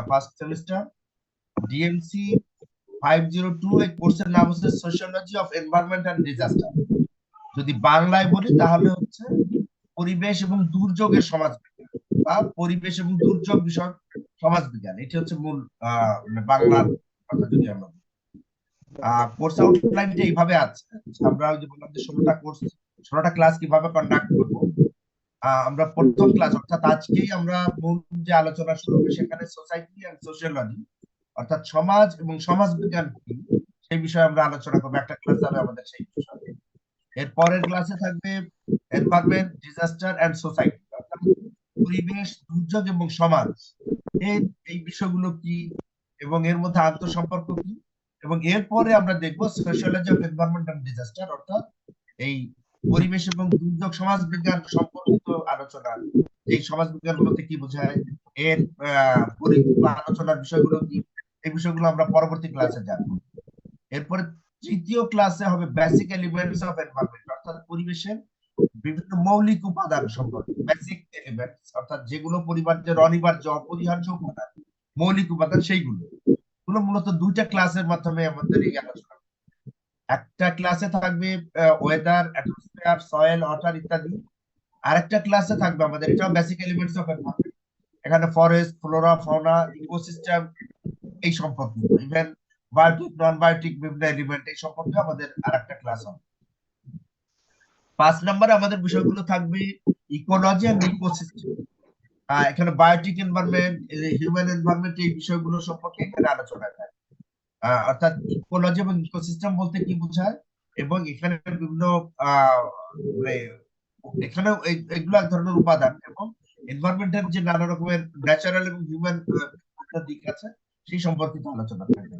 First semester DMC 502। এই কোর্সের নাম হচ্ছে sociology of environment and disaster. যদি বাংলায় বলি তাহলে হচ্ছে পরিবেশ এবং দুর্যোগের সমাজবিজ্ঞান বা পরিবেশ এবং দুর্যোগ বিষয়ক সমাজবিজ্ঞান। এটি হচ্ছে মূল মানে বাংলার কথা যদি আমরা বলি। কোর্স আউটলাইনটা এইভাবে আছে। আমরা ওই যে বললাম যে 16টা কোর্স, 16টা ক্লাস কিভাবে কন্ডাক্ট করব। আমরা প্রথম ক্লাস অর্থাৎ আজকেই আমরা মূল যে আলোচনা শুরু হবে সেখানে সোসাইটি এন্ড সোশিয়োলজি অর্থাৎ সমাজ এবং সমাজ বিজ্ঞান কি সেই বিষয়ে আমরা আলোচনা করবো। একটা ক্লাস যাবে আমাদের সেই বিষয়ে। এর পরের ক্লাসে থাকবে এনভায়রনমেন্ট, ডিজাস্টার এন্ড সোসাইটি অর্থাৎ পরিবেশ, দুর্যোগ এবং সমাজ। এই এই বিষয়গুলো কি এবং এর মধ্যে আন্তঃসম্পর্ক কি, এবং এরপরে আমরা দেখবো sociology of environment and disaster অর্থাৎ এই পরিবেশ এবং দুর্যোগ সমাজ বিজ্ঞান সম্পর্কিত আলোচনা। এই সমাজ বিজ্ঞান বলতে কি বোঝায়, এর আলোচনার বিষয়গুলো কি, এই বিষয়গুলো আমরা পরবর্তী ক্লাসে জানবো। এরপরে তৃতীয় ক্লাসে হবে বেসিক এলিমেন্টস অফ এনভায়রনমেন্ট অর্থাৎ পরিবেশের বিভিন্ন মৌলিক উপাদান সম্পর্কে। বেসিক এলিমেন্টস অর্থাৎ যেগুলো পরিবারের অনিবার্য অপরিহার্য উপাদান, মৌলিক উপাদান সেইগুলো গুলো মূলত দুইটা ক্লাসের মাধ্যমে আমাদের এই আলোচনা। একটা ক্লাসে থাকবে ওয়েদার, অ্যাটমসফিয়ার, সয়েল, ওয়াটার ইত্যাদি। আরেকটা ক্লাসে থাকবে আমাদের এটাও বেসিক এলিমেন্টস অফ এনভায়রনমেন্ট। এখানে ফরেস্ট, ফ্লোরা, ফাউনা, ইকোসিস্টেম এই সম্পর্কিত, ইভেন বায়োটিক, নন বায়োটিক বিভিন্ন এলিমেন্ট এই সম্পর্কে আমাদের আরেকটা ক্লাস হবে। 5 নম্বরে আমাদের বিষয়গুলো থাকবে ইকোলজি এন্ড ইকোসিস্টেম। এখানে বায়োটিক এনভায়রনমেন্ট, হিউম্যান এনভায়রনমেন্ট এই বিষয়গুলো সম্পর্কে এখানে আলোচনা হয়। অর্থাৎ ইকোলজি এবং ইকোসিস্টেম বলতে কি বোঝায়, এবং এখানে বিভিন্ন মানে এখানে এগুলো এক ধরনের উপাদান, এবং এনভায়রনমেন্টের যে নানা রকমের ন্যাচারাল এবং হিউম্যান দিক আছে সেই সম্পর্কিত আলোচনা থাকবে।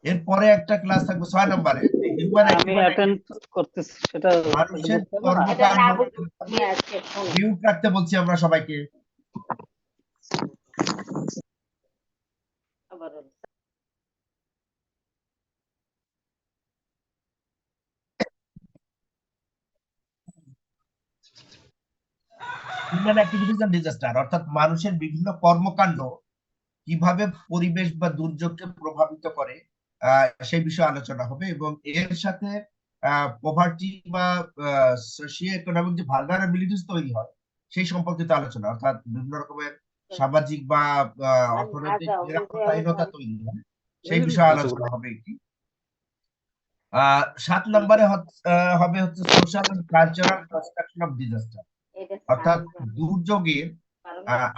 এরপরে একটা ক্লাস থাকবে 6 নম্বরে হিউম্যান আমি অ্যাটেন্ড করতেছি, সেটা মানুষের কর্মকাণ্ড। মিউট রাখতে বলছি আমরা সবাইকে। হিউম্যান অ্যাক্টিভিটিস এন্ড ডিজাস্টার অর্থাৎ মানুষের বিভিন্ন কর্মকাণ্ড কিভাবে পরিবেশ বা দুর্যোগকে প্রভাবিত করে সেই বিষয়ে আলোচনা হবে, এবং এর সাথে পভার্টি বা সোশিও ইকোনমিক যে ভালনারেবিলিটিস তৈরি হয় সেই সম্পর্কিত আলোচনা, অর্থাৎ বিভিন্ন রকমের সামাজিক বা অর্থনৈতিক নিরাপত্তাহীনতা তৈরি হয় সেই বিষয়ে আলোচনা হবে এটি। 7 নম্বরে হবে হচ্ছে social and cultural construction of disaster অর্থাৎ দুর্যোগের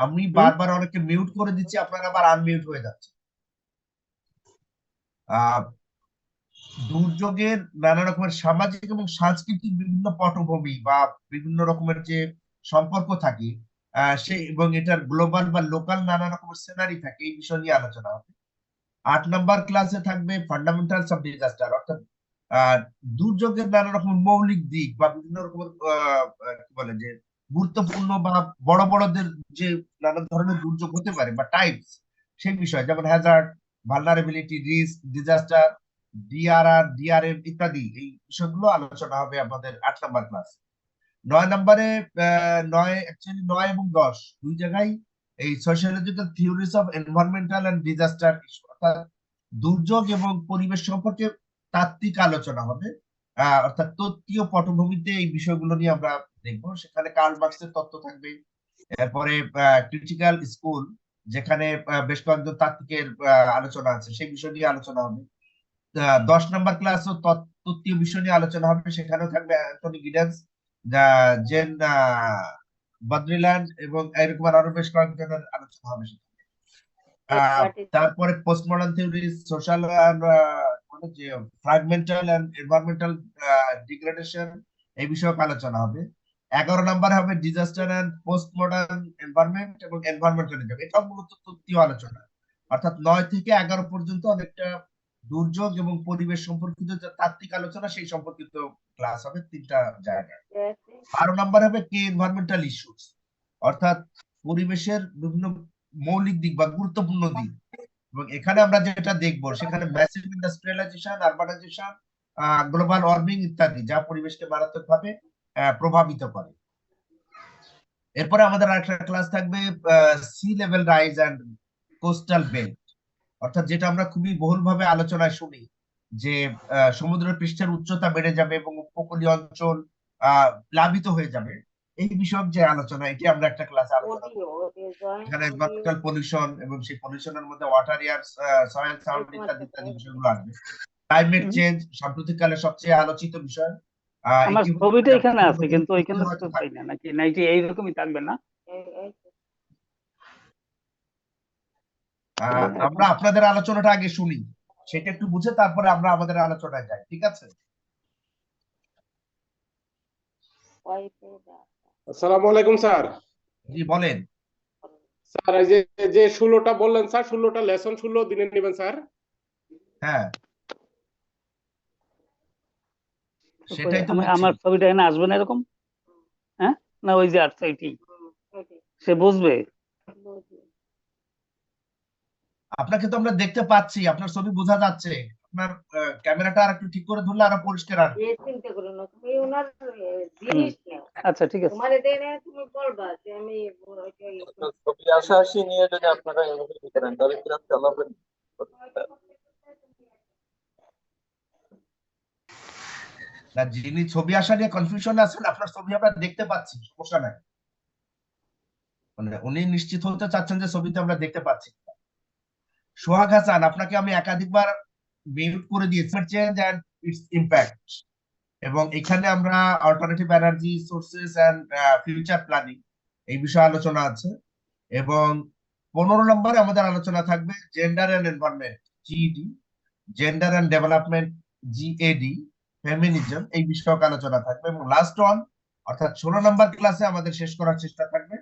আমি বারবার অনেকে মিউট করে দিচ্ছি, আপনারা আবার আনমিউট হয়ে যাচ্ছে। দুর্যোগের নানা রকমের সামাজিক এবং সাংস্কৃতিক বিভিন্ন পটভূমি বা বিভিন্ন রকমের যে সম্পর্ক থাকে সেই এবং এটার গ্লোবাল বা লোকাল নানা রকমের সিনারি থাকে, এই বিষয় নিয়ে আলোচনা হবে। 8 নম্বর ক্লাসে থাকবে ফান্ডামেন্টালস অফ ডিজাস্টার অর্থাৎ দুর্যোগের নানা রকম মৌলিক দিক বা বিভিন্ন রকমের কি বলে যে গুরুত্বপূর্ণ বা বড় বড়দের যে নানা ধরনের দুর্যোগ হতে পারে বা টাইপস সেই বিষয়, যেমন Hazard, vulnerability, risk, disaster, DRR, DRM ইত্যাদি এই বিষয়গুলো আলোচনা হবে আমাদের 8 নম্বর ক্লাস। 9 নম্বরে 9 এবং 10 দুই জায়গায় এই sociological theories of environmental and disaster issue অর্থাৎ দুর্যোগ এবং পরিবেশ সম্পর্কে তাত্ত্বিক আলোচনা হবে। অর্থাৎ তত্ত্বীয় পটভূমিতে এই বিষয়গুলো নিয়ে আমরা দেখবো। সেখানে কার্ল মার্কসের তত্ত্ব থাকবে। এরপরে ক্রিটিক্যাল স্কুল, যেখানে বেশ কয়েকজন তাত্ত্বিকের আলোচনা আছে, সেই বিষয় নিয়ে আলোচনা হবে। 10 নম্বর ক্লাসও তত্ত্বীয় বিষয় নিয়ে আলোচনা হবে। সেখানেও থাকবে অ্যান্টনি গিডেন্স, জেন বাদ্রিল্যান্ড এবং এরকম আরো বেশ কয়েকজনের আলোচনা হবে। তারপরে পোস্টমডার্ন থিওরিজ, সোশ্যাল যে ফ্র্যাগমেন্টাল এন্ড এনভায়রনমেন্টাল ডিগ্রেডেশন এই বিষয়ক আলোচনা হবে। 11 নম্বরে হবে ডিজাস্টার এন্ড পোস্টমডার্ন এনভায়রনমেন্ট এবং এনভায়রনমেন্টালিজম, এটা মূলত তত্ত্বীয় আলোচনা। অর্থাৎ 9 থেকে 11 পর্যন্ত অনেকটা দুর্যোগ এবং পরিবেশ সম্পর্কিত যে তাত্ত্বিক আলোচনা সেই সম্পর্কিত ক্লাস হবে 3টা জায়গায়। 12 নম্বর হবে কি এনভায়রনমেন্টাল ইস্যুস অর্থাৎ পরিবেশের বিভিন্ন মৌলিক দিক বা গুরুত্বপূর্ণ দিক, এবং এখানে আমরা যেটা দেখবো সেখানে massive industrialisation, urbanisation, global warming ইত্যাদি যা পরিবেশকে মারাত্মকভাবে প্রভাবিত করে। এরপরে আমাদের আরেকটা ক্লাস থাকবে sea level rise and coastal belt, অর্থাৎ যেটা আমরা খুবই বহুলভাবে আলোচনায় শুনি যে সমুদ্র পৃষ্ঠের উচ্চতা বেড়ে যাবে এবং উপকূলীয় অঞ্চল প্লাবিত হয়ে যাবে। এই বিষয়ক যে আলোচনা, এটি আমরা একটা ক্লাসে আলোচনা করব। এখানে এনভায়রনমেন্টাল পলিউশন এবং সেই পলিউশনের মধ্যে ওয়াটার, এয়ার, সয়েল, সাউন্ড ইত্যাদি ইত্যাদি বিষয়গুলো আসবে। ক্লাইমেট চেঞ্জ সাম্প্রতিককালে সবচেয়ে আলোচিত বিষয়। আমার এটি ছবিটা এখানে আছে, কিন্তু হয়তো ওইখানে তো পাই থাকবে। না, নাকি নাইটি এইরকমই থাকবে না? আমরা আপনাদের আলোচনাটা আগে শুনি, সেটা একটু বুঝে তারপরে আমরা আমাদের আলোচনায় যাই, ঠিক আছে? আসসালামু আলাইকুম স্যার। জি বলেন। স্যার এই যে যে 16টা বললেন স্যার, 16টা লেসন 16 দিনে নেবেন স্যার? হ্যাঁ, সেটাই তো বলছি। আমার ছবিটা এখানে আসবে না এরকম? হ্যাঁ, না ওই যে আসছে এটি সে বুঝবে? আপনাকে তো আমরা দেখতে পাচ্ছি, আপনার ছবি বোঝা যাচ্ছে। আপনার ক্যামেরাটা আর একটু ঠিক করে ধরলে আরো পরিষ্কার আসবে। চিন্তা করো না, তুমি ওনার জিনিস নাও। আচ্ছা ঠিক আছে। তোমারে দেয় না, তুমি বলবা যে আমি ছবি আশাআশি নিয়ে যদি আপনারা এভাবে ই করেন তাহলে ক্লাস চালাবেন। না, যিনি ছবি আসা নিয়ে কনফিউশন আছেন, আপনার ছবি আমরা দেখতে পাচ্ছি, সমস্যা নাই। মানে উনি নিশ্চিত হতে চাচ্ছেন যে ছবিতে আমরা দেখতে পাচ্ছি। সোহাগ হাসান, আপনাকে আমি একাধিকবার মিউট করে দিয়েছি। চেঞ্জ এন্ড ইটস ইম্প্যাক্ট, এবং এখানে আমরা alternative energy sources and future planning এই বিষয়ে আলোচনা আছে। এবং 15 নম্বরে আমাদের আলোচনা থাকবে gender and environment, GED, gender and development, GAD, feminism, এই বিষয়ক আলোচনা থাকবে। এবং লাস্ট ওয়ান অর্থাৎ 16 নম্বর ক্লাসে আমাদের শেষ করার চেষ্টা থাকবে,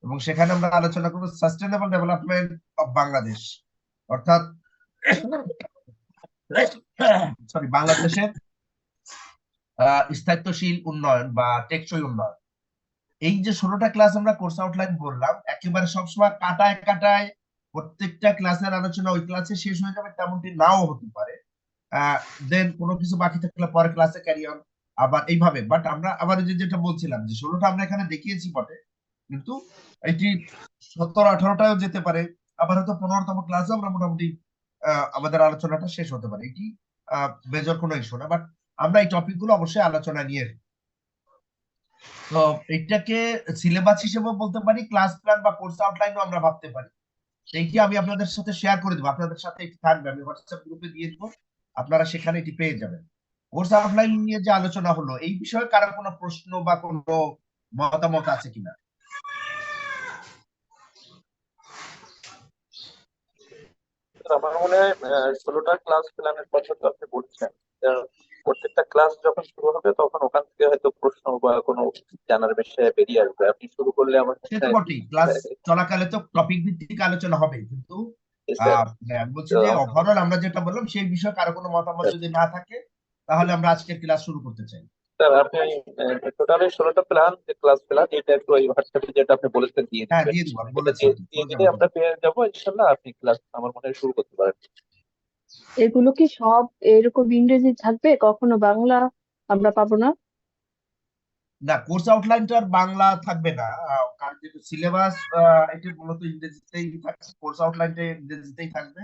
এবং সেখানে আমরা আলোচনা করবো সাস্টেনেবল ডেভেলপমেন্ট অফ বাংলাদেশ, অর্থাৎ সরি বাংলাদেশের স্থায়িত্বশীল উন্নয়ন বা টেকসই উন্নয়ন। এই যে 16টা ক্লাস আমরা কোর্স আউটলাইন করলাম, একেবারে সবসময় কাটায় কাটায় প্রত্যেকটা ক্লাসের আলোচনা ওই ক্লাসে শেষ হয়ে যাবে তেমনটি নাও হতে পারে। দেন কোনো কিছু বাকি থাকলে পরে ক্লাসে ক্যারি অন, আবার এইভাবে। বাট আমরা আবার যেটা বলছিলাম যে 16টা আমরা এখানে দেখিয়েছি বটে, কিন্তু এটি 17-18টাও যেতে পারে, আবার হয়তো 15তম ক্লাসে আমরা মোটামুটি আমাদের আলোচনাটা শেষ হতে পারে। এটি মেজর কোনো ইস্যু না, বাট আমরা এই টপিক গুলো অবশ্যই আলোচনা নিয়ে। তো এটাকে সিলেবাস হিসেবেও বলতে পারি, ক্লাস প্ল্যান বা কোর্স আউটলাইনও আমরা ভাবতে পারি। সেইটি আমি আপনাদের সাথে শেয়ার করে দেবো, আপনাদের সাথে এটি থাকবে, আমি হোয়াটসঅ্যাপ গ্রুপে দিয়ে দেবো, আপনারা সেখানে এটি পেয়ে যাবেন। কোর্স আউটলাইন নিয়ে যে আলোচনা হলো, এই বিষয়ে কারো কোনো প্রশ্ন বা কোনো মতামত আছে কিনা? আমার মনে হয় 16টা ক্লাস প্ল্যানের কথা তো আপনি বলছেন। প্রত্যেকটা ক্লাস যখন শুরু হবে তখন ওখান থেকে হয়তো প্রশ্ন বা কোনো জানার বিষয়ে বেরিয়ে আসবে। আপনি শুরু করলে আমার সে তো বটেই, ক্লাস চলাকালে তো টপিক ভিত্তিক আলোচনা হবে, কিন্তু আমি বলছি যে ওভারঅল আমরা যেটা বললাম সেই বিষয়ে কারো কোনো মতামত যদি না থাকে, তাহলে আমরা আজকের ক্লাস শুরু করতে চাই। স্যার আপনি টোটালি 16টা প্ল্যান, যে ক্লাস প্ল্যান, এটা একটু ওই হোয়াটসঅ্যাপে যেটা আপনি বলেছেন দিয়ে হ্যাঁ, দিবেন। দিয়ে দিব, এটা বলেছি দিয়ে দিলে আমরা পেয়ে যাবো ইনশাল্লাহ। আপনি ক্লাস আমার মনে হয় শুরু করতে পারেন। এগুলো কি সব এরকম ইংরেজি থাকবে, কখনো বাংলা আমরা পাবো না? না, কোর্স আউটলাইনটার বাংলা থাকবে না, কারণ যেহেতু সিলেবাস এটি মূলত ইংরেজিতেই থাকবে, কোর্স আউটলাইনটা ইংরেজিতেই থাকবে।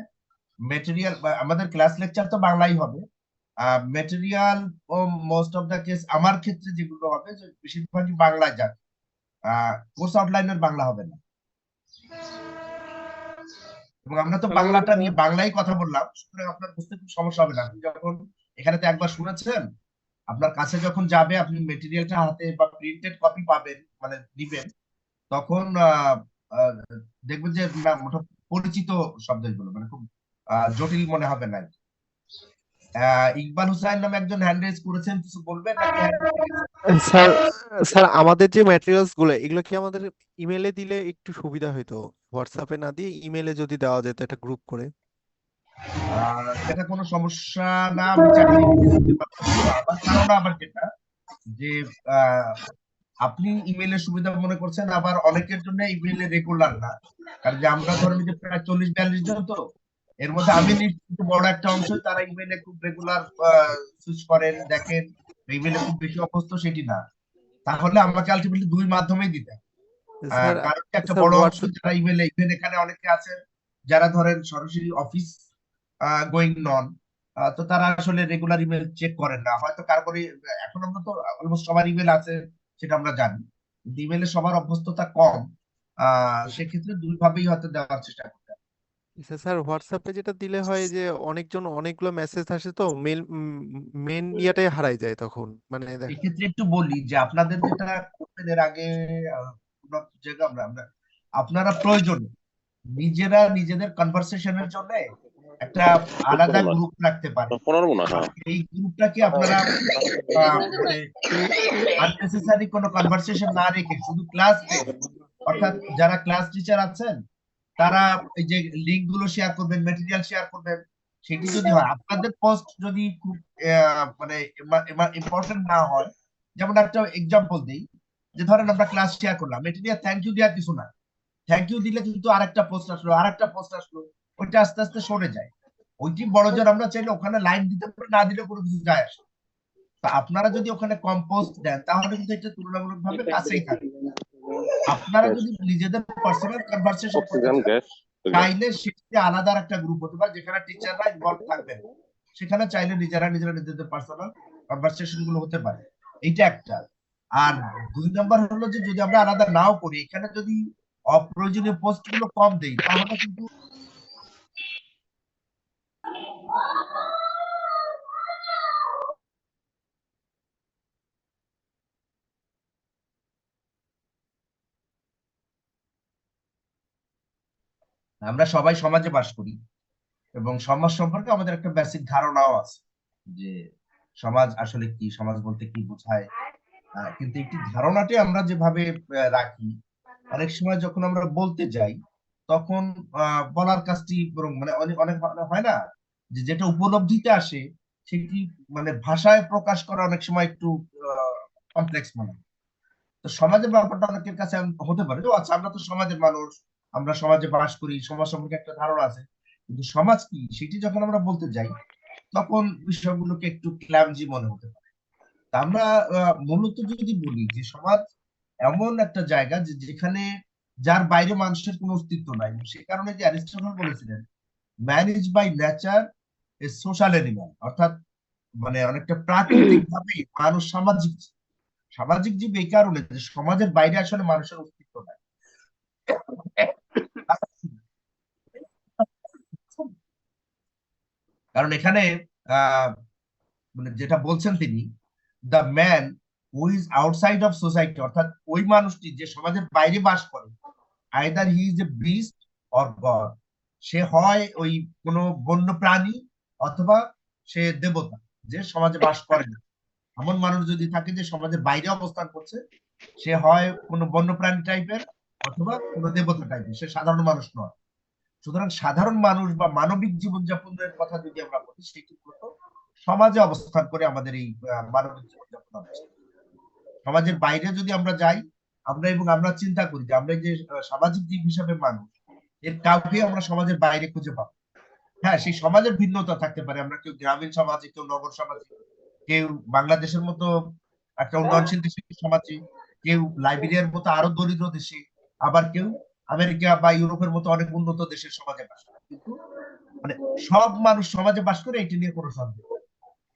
মেটেরিয়াল আমাদের ক্লাস লেকচার তো বাংলাই হবে। মেটেরিয়াল ও মোস্ট অফ দা কেস আমার ক্ষেত্রে যেগুলো হবে যে বেশিরভাগই বাংলায় যাবে, কোর্স আউটলাইনের বাংলা হবে না। এবং আমরা তো বাংলাটা নিয়ে বাংলাই কথা বললাম, সুতরাং আপনার বুঝতে খুব সমস্যা হবে না। আপনি যখন এখানে তো একবার শুনেছেন, আপনার কাছে যখন যাবে আপনি মেটেরিয়ালটা হাতে বা প্রিন্টেড কপি পাবেন, মানে দিবেন, তখন দেখবেন যে না, মোটামুটি পরিচিত শব্দ এগুলো, মানে খুব জটিল মনে হবে না। ইকবাল হুসাইন নামে একজন হ্যান্ড রেজ করেছেন, কিছু বলবেন নাকি? স্যার স্যার আমাদের যে ম্যাটেরিয়ালস গুলো এগুলো কি আমাদের ইমেলে দিলে একটু সুবিধা হতো, হোয়াটসঅ্যাপে না দিয়ে ইমেলে যদি দেওয়া যেত একটা গ্রুপ করে। এটা কোনো সমস্যা না, আমি চাইলে দিতে পারবো। আবার কারণ আবার যেটা যে আপনি ইমেলের সুবিধা মনে করছেন, আবার অনেকের জন্য ইমেলে রেগুলার না। কারণ যে আমরা ধরেন যে প্রায় 40-42 জন, তো এর মধ্যে আমি নিশ্চিত বড় একটা অংশ তারা ইমেলে খুব রেগুলার সুইচ করেন, দেখেন, ইমেলে খুব বেশি অভ্যস্ত সেটি না। তাহলে আমাকে আলটিমেটলি দুই মাধ্যমেই দিতে হবে। স্যার কারণ কি একটা স্যার বড় অংশ হোয়াটসঅ্যাপ যারা ইমেলে, ইভেন এখানে অনেকে আছেন যারা ধরেন সরাসরি অফিস গোয়িং নন, তো তারা আসলে রেগুলার ইমেল চেক করেন না, হয়তো কারোর এখন আমরা তো অলমোস্ট সবার ইমেল আছে সেটা আমরা জানি, কিন্তু ইমেলে সবার অভ্যস্ততা কম, সেক্ষেত্রে দুই ভাবেই হয়তো দেওয়ার চেষ্টা করতে হবে। স্যার হোয়াটসঅ্যাপে যেটা দিলে হয় যে অনেকজন অনেকগুলো মেসেজ আসে তো মেন ইয়াটাই হারাই যায় তখন মানে এক্ষেত্রে একটু বলি যে আপনাদের যেটা করবেন এর আগে কোনো জায়গা আপনারা প্রয়োজনে নিজেরা নিজেদের কনভারসেশনের জন্য একটা আলাদা গ্রুপ রাখতে পারেন। এই গ্রুপটাকে আপনারা মানে আননেসেসারি কোনো কনভারসেশন না রেখে শুধু ক্লাস বেস, অর্থাৎ যারা ক্লাস টিচার আছেন তারা এই যে লিঙ্ক গুলো শেয়ার করবেন, মেটেরিয়াল শেয়ার করবেন, সেটি যদি হয় আপনাদের পোস্ট যদি খুব মানে ইম্পর্টেন্ট না হয়, যেমন একটা এক্সাম্পল দিই, যে ধরেন আমরা ক্লাস শেয়ার করলাম, মেটেরিয়াল থ্যাংক ইউ দেওয়ার কিছু না, থ্যাংক ইউ দিলে কিন্তু আরেকটা পোস্ট আসলো, আরেকটা পোস্ট আসলো, ওইটা আস্তে আস্তে সরে যায়। ওইটি বড় জোর আমরা চাইলে ওখানে লাইন দিতে পারি, না দিলে কোনো কিছু যায় আসে। তো আপনারা যদি ওখানে কম্পোস্ট দেন তাহলে কিন্তু এটা তুলনামূলকভাবে কাছেই থাকে। আপনারা যদি নিজেদের পার্সোনাল কনভারসেশন করতে চান, চাইলে সেক্ষেত্রে আলাদা একটা গ্রুপ হতে পারে যেখানে টিচাররা ইনভলভ থাকবেন, সেখানে চাইলে নিজেদের পার্সোনাল কনভারসেশন গুলো হতে পারে। এইটা একটা। আর 2 নাম্বার হলো যে যদি আমরা আলাদা নাও করি, এখানে যদি অপ্রয়োজনীয় পোস্ট গুলো কম দেই তাহলে কিন্তু আমরা সবাই সমাজে বাস করি এবং সমাজ সম্পর্কে আমাদের একটা বেসিক ধারণাও আছে যে সমাজ আসলে কি, সমাজ বলতে কি বোঝায়। কিন্তু একটি ধারণাটি আমরা যেভাবে রাখি, অনেক সময় যখন আমরা বলতে যাই তখন বলার কাজটি বরং মানে অনেক অনেক হয় না যে যেটা উপলব্ধিতে আসে সেটি মানে ভাষায় প্রকাশ করা অনেক সময় একটু কমপ্লেক্স মনে হয়। তো সমাজের ব্যাপারটা অনেকের কাছে হতে পারে যে আচ্ছা আমরা তো সমাজের মানুষ, আমরা সমাজে বাস করি, সমাজ সম্পর্কে একটা ধারণা আছে, কিন্তু সমাজ কি সেটি যখন আমরা বলতে যাই তখন বিষয়গুলোকে একটু ক্ল্যামজি মনে হতে পারে। তা আমরা মূলত যদি বলি যে সমাজ এমন একটা জায়গা যে যেখানে যার বাইরে মানুষের কোনো অস্তিত্ব নাই, সে কারণে যে অ্যারিস্টটল বলেছিলেন man is by nature a social animal, অর্থাৎ মানে অনেকটা প্রাকৃতিক ভাবে মানুষ সামাজিক সামাজিক জীব, এই কারণে যে সমাজের বাইরে আসলে মানুষের অস্তিত্ব নাই। কারণ এখানে আহ মানে যেটা বলছেন তিনি, the man who is outside of society, অর্থাৎ ওই মানুষটি যে সমাজের বাইরে বাস করে, either he is a beast or god, সে হয় ওই কোনো বন্য প্রাণী অথবা সে দেবতা যে সমাজে বাস করে না। এমন মানুষ যদি থাকে যে সমাজের বাইরে অবস্থান করছে, সে হয় কোনো বন্য প্রাণী টাইপের অথবা কোনো দেবতা টাইপের, সে সাধারণ মানুষ নয়। সুতরাং সাধারণ মানুষ বা মানবিক জীবনযাপনের কথা যদি আমরা বলি, সেটি মূলত সমাজে অবস্থান করে আমাদের এই মানবিক জীবনযাপন অবস্থা। সমাজের বাইরে যদি আমরা যাই, আমরা চিন্তা করি যে আমরা যে সামাজিক জীব হিসাবে মানুষ, এর কাউকে আমরা সমাজের বাইরে খুঁজে পাবো। হ্যাঁ, সেই সমাজের ভিন্নতা থাকতে পারে, আমরা কেউ গ্রামীণ সমাজে, কেউ নগর সমাজে, কেউ বাংলাদেশের মতো একটা উন্নয়নশীল দেশের সমাজে, কেউ লাইবেরিয়ার মতো আরো দরিদ্র দেশে, আবার কেউ আমেরিকা বা ইউরোপের মতো অনেক উন্নত দেশের সমাজে বাস করে। কিন্তু মানে সব মানুষ সমাজে বাস করে এটি নিয়ে কোনো সন্দেহ নেই।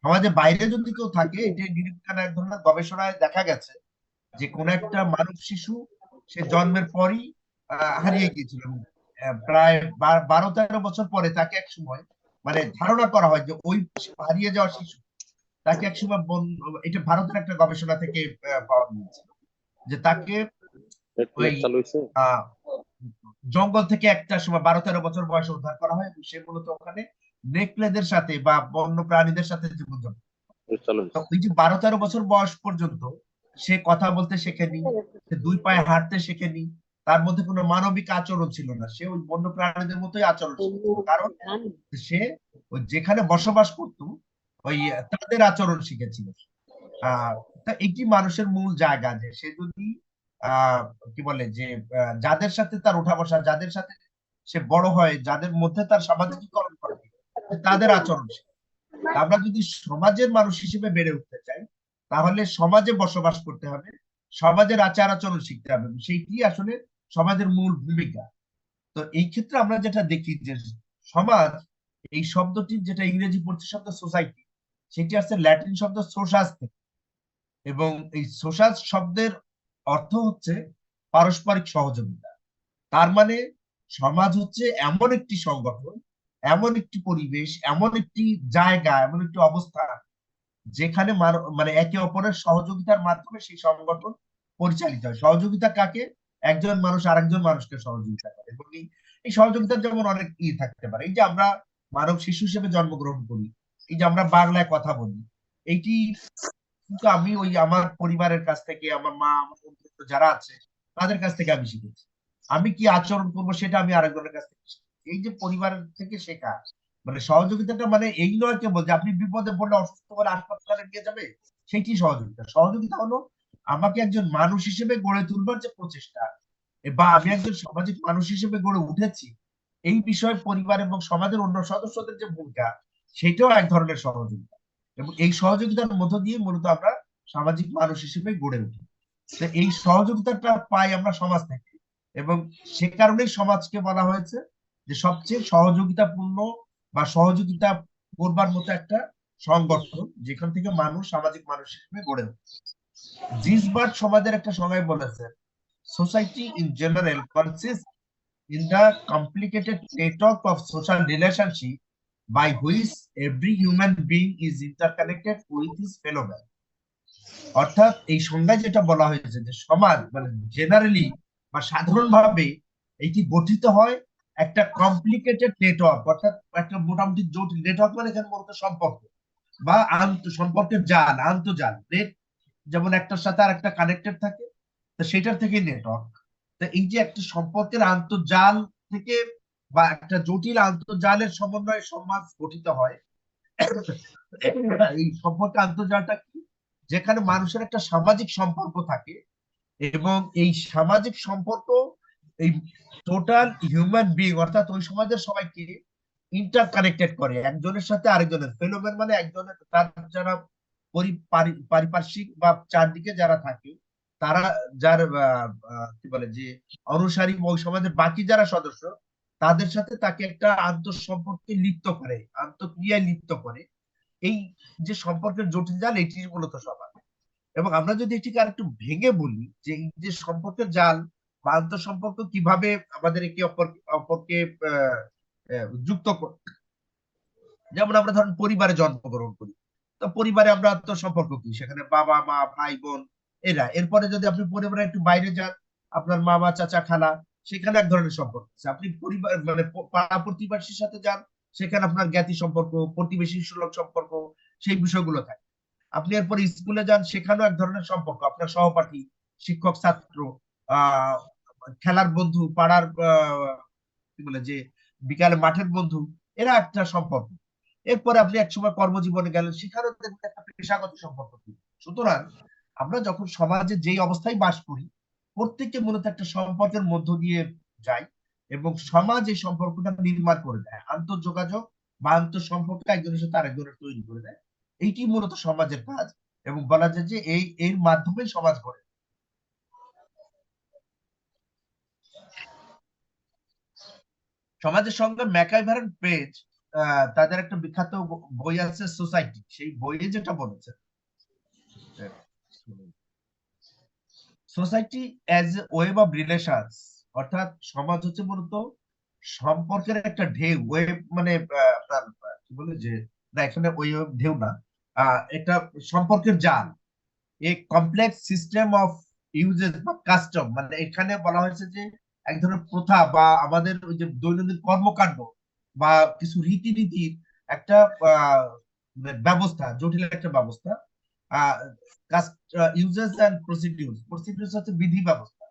সমাজের বাইরে যদি কেউ থাকে, এটি নিরীক্ষণ এক ধরনের গবেষণায় দেখা গেছে যে কোন একটা মানব শিশু সে জন্মের পরই হারিয়ে গিয়েছিল। প্রায় 12-13 বছর পরে তাকে এক সময় মানে ধারণা করা হয় যে ওই হারিয়ে যাওয়া শিশু তাকে একসময় এটা ভারতের একটা গবেষণা থেকে পাওয়া গিয়েছে যে তাকে ওই জঙ্গল থেকে একটা সময় 12-13 বছর বয়সে উদ্ধার করা হয় এবং সে মূলত ওখানে নেকড়েদের সাথে বা বন্য প্রাণীদের সাথে জীবনযাপন। তো ওই যে 12-13 বছর বয়স পর্যন্ত সে কথা বলতে শেখেনি, সে 2 পায়ে হাঁটতে শেখেনি, তার মধ্যে কোনো মানবিক আচরণ ছিল না, সে ওই বন্য প্রাণীদের মতোই আচরণ শিখেছিল। কারণ সে ওই যেখানে বসবাস করত ওই তাদের আচরণ শিখেছিল। তা এটি মানুষের মূল জায়গা যে সে যদি কি বলে যে যাদের সাথে তার উঠা বসা, যাদের সাথে সে বড় হয়, যাদের মধ্যে তার সামাজিকীকরণ করে, তাদের আচরণ শিখে। আমরা যদি সমাজের মানুষ হিসেবে বেড়ে উঠতে চাই, তাহলে সমাজে বসবাস করতে হবে, সমাজের আচার আচরণ শিখতে হবে, সেইটি আসলে সমাজের মূল ভূমিকা। তো এই ক্ষেত্রে আমরা যেটা দেখি যে সমাজ এই শব্দটির যেটা ইংরেজি প্রতিশব্দ সোসাইটি, সেটি আসছে ল্যাটিন শব্দ সোসাস থেকে, এবং এই সোসাস শব্দের অর্থ হচ্ছে পারস্পরিক সহযোগিতা। তার মানে সমাজ হচ্ছে এমন একটি সংগঠন, এমন একটি পরিবেশ, এমন একটি জায়গা, এমন একটি অবস্থা যেখানে মানে একে অপরের সহযোগিতার মাধ্যমে সেই সংগঠন পরিচালিত হয়। সহযোগিতা কাকে? একজন মানুষ আরেকজন মানুষকে সহযোগিতা করে, এবং এই সহযোগিতার যেমন অনেক থাকতে পারে। এই যে আমরা মানব শিশু হিসেবে জন্মগ্রহণ করি, এই যে আমরা বাংলায় কথা বলি, এইটি কিন্তু আমি ওই আমার পরিবারের কাছ থেকে, আমার মা, আমার বন্ধু যারা আছে তাদের কাছ থেকে আমি শিখেছি। আমি কি আচরণ করবো সেটা আমি আরেকজনের কাছ থেকে শিখেছি। এই যে পরিবারের থেকে শেখা, মানে সহযোগিতাটা মানে এই নয় কেবল যে আপনি বিপদে পড়লে, অসুস্থ হলে হাসপাতালে নিয়ে যাবে, সেটি সহযোগিতা। সহযোগিতা হলো আমাকে একজন মানুষ হিসেবে গড়ে তুলবার যে প্রচেষ্টা, বা আমি একজন সামাজিক মানুষ হিসেবে গড়ে উঠেছি, এই বিষয়ে পরিবার এবং সমাজের অন্য সদস্যদের যে ভূমিকা, সেটাও এক ধরনের সহযোগিতা। এবং এই সহযোগিতার মধ্য দিয়ে মূলত আমরা সামাজিক মানুষ হিসেবে গড়ে উঠি। তো এই সহযোগিতাটা পাই আমরা সমাজ থেকে, এবং সে কারণেই সমাজকে বলা হয়েছে যে সবচেয়ে সহযোগিতাপূর্ণ বা সহযোগিতা করবার মতো একটা সংগঠন, যেখান থেকে মানুষ সামাজিক মানুষ হিসেবে গড়ে ওঠে। জিসবার্ট সমাজের একটা সময় বলেছেন, society in general consist in the complicated network of social relationship by which every human being is interconnected with his fellow man. অর্থাৎ এই সংজ্ঞায় যেটা বলা হয়েছে যে সমাজ মানে জেনারেলি বা সাধারণভাবে এটি গঠিত হয় একটা কমপ্লিকেটেড নেটওয়ার্ক, অর্থাৎ একটা মোটামুটি জটিল নেটওয়ার্ক, মানে এখানে মূলত সম্পর্ক বা সম্পর্কের জাল, আন্তর্জাল নেট, যেমন একটার সাথে আর একটা কানেক্টেড থাকে, তো সেটার থেকে নেটওয়ার্ক। তো এই যে একটা সম্পর্কের আন্তর্জাল থেকে বা একটা জটিল আন্তর্জালের সমন্বয়ে সমাজ গঠিত হয়। এই সম্পর্ক আন্তর্জালটা কি? যেখানে মানুষের একটা সামাজিক সম্পর্ক থাকে, এবং এই সামাজিক সম্পর্ক এই টোটাল হিউম্যান বিং অর্থাৎ ওই সমাজের সবাইকে ইন্টারকানেক্টেড করে একজনের সাথে আরেকজনের। ফেলোমেন মানে একজনের, তার যারা পারিপার্শ্বিক বা চারদিকে যারা থাকে, তারা যার কি বলে যে অনুসারী, ওই সমাজের বাকি যারা সদস্য, তাদের সাথে তাকে একটা আন্তঃসম্পর্কে লিপ্ত করে, আন্তঃক্রিয়ায় লিপ্ত করে। এই যে সম্পর্কের জটিল জাল, এটি মূলত সমাজ। এবং আমরা যদি এটিকে আর একটু ভেঙে বলি যে এই যে সম্পর্কের জাল বা আন্তঃসম্পর্ক কিভাবে আমাদের একে অপরকে যুক্ত করে, যেমন আমরা ধরেন পরিবারে জন্মগ্রহণ করি, তো পরিবারে আমরা তো সম্পর্ক কি, সেখানে বাবা মা ভাই বোন এরা। এরপরে যদি আপনি পরিবারে একটু বাইরে যান, আপনার মামা চাচা খালা, সেখানে এক ধরনের সম্পর্ক আছে। আপনি পরিবার মানে পাড়া প্রতিবেশীর সাথে যান, সেখানে আপনার জ্ঞাতি সম্পর্ক, প্রতিবেশী সুলভ সম্পর্ক, সেই বিষয়গুলো থাকে। আপনি এরপর স্কুলে যান, সেখানেও এক ধরনের সম্পর্ক, আপনার সহপাঠী, শিক্ষক ছাত্র, আহ খেলার বন্ধু, পাড়ার কি বলে যে বিকালে মাঠের বন্ধু, এরা একটা সম্পর্ক। এরপরে আপনি একসময় কর্মজীবনে গেলেন, সেখানেও একটা পেশাগত সম্পর্ক। সুতরাং আমরা যখন সমাজে যেই অবস্থায় বাস করি, প্রত্যেককে মূলত একটা সম্পর্কের মধ্য দিয়ে যাই, এবং সমাজ এই সম্পর্কটা নির্মাণ করে দেয়, আন্তঃযোগাযোগ বা আন্তঃসম্পর্ক একজনের সাথে আরেকজনের তৈরি করে দেয়। এইটি মূলত সমাজের কাজ, এবং বলা যায় যে এর মাধ্যমে সমাজ গড়ে। সমাজের সঙ্গে ম্যাকাইভার পেজ তাদের একটা বিখ্যাত বই আছে সোসাইটি, সেই বইয়ে যেটা বলেছে, society as a web of relations, অর্থাৎ সমাজ হচ্ছে মূলত সম্পর্কের একটা ঢেউ। ওয়েব মানে আপনার কি বলে যে, না এখানে ওয়েব ঢেউ না, একটা সম্পর্কের জাল, এ কমপ্লেক্স সিস্টেম অফ ইউজেস বা কাস্টম, মানে এখানে বলা হয়েছে যে এক ধরনের প্রথা বা আমাদের ওই যে দৈনন্দিন কর্মকাণ্ড বা কিছু রীতিনীতির একটা ব্যবস্থা, জটিল একটা ব্যবস্থা। ইউজেস এন্ড প্রসিডিউরস হচ্ছে বিধি ব্যবস্থা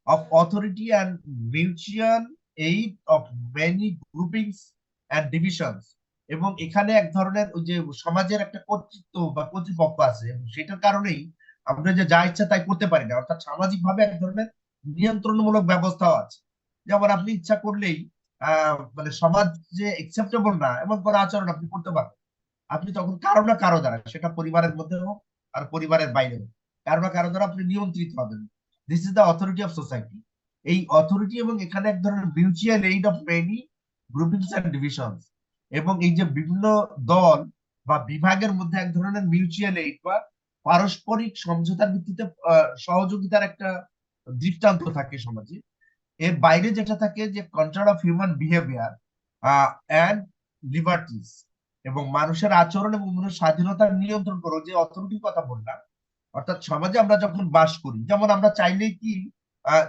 of authority and mutual aid of many groupings and divisions। এবং এখানে এক ধরনের ওই যে সমাজের একটা কর্তৃত্ব বা কর্তৃপক্ষ আছে, এবং সেটার কারণেই আমরা যে যা ইচ্ছা তাই করতে পারি না, অর্থাৎ সামাজিক ভাবে এক ধরনের নিয়ন্ত্রণমূলক ব্যবস্থাও আছে। যেমন আপনি ইচ্ছা করলেই মানে সমাজ যে একসেপ্টেবল না এমন কোনো আচরণ আপনি করতে পারবেন, আপনি তখন কারো না কারো দ্বারা, সেটা পরিবারের মধ্যে হোক আর পরিবারের বাইরে হোক, কারো না কারো দ্বারা আপনি নিয়ন্ত্রিত হবেন। This is the authority of society. এই অথরিটি এবং এখানে এক ধরনের mutual aid of many groupings and divisions, এবং এই যে বিভিন্ন দল বা বিভাগের মধ্যে এক ধরনের মিউচুয়াল এইড বা পারস্পরিক সমঝোতার ভিত্তিতে সহযোগিতার একটা দৃষ্টান্ত থাকে সমাজে। এর বাইরে যেটা থাকে যে control of human behaviour and liberties, এবং মানুষের আচরণ এবং মানুষের স্বাধীনতার নিয়ন্ত্রণ করো, যে অথরিটির কথা বললাম। অর্থাৎ সমাজে আমরা যখন বাস করি, যেমন আমরা চাইলেই কি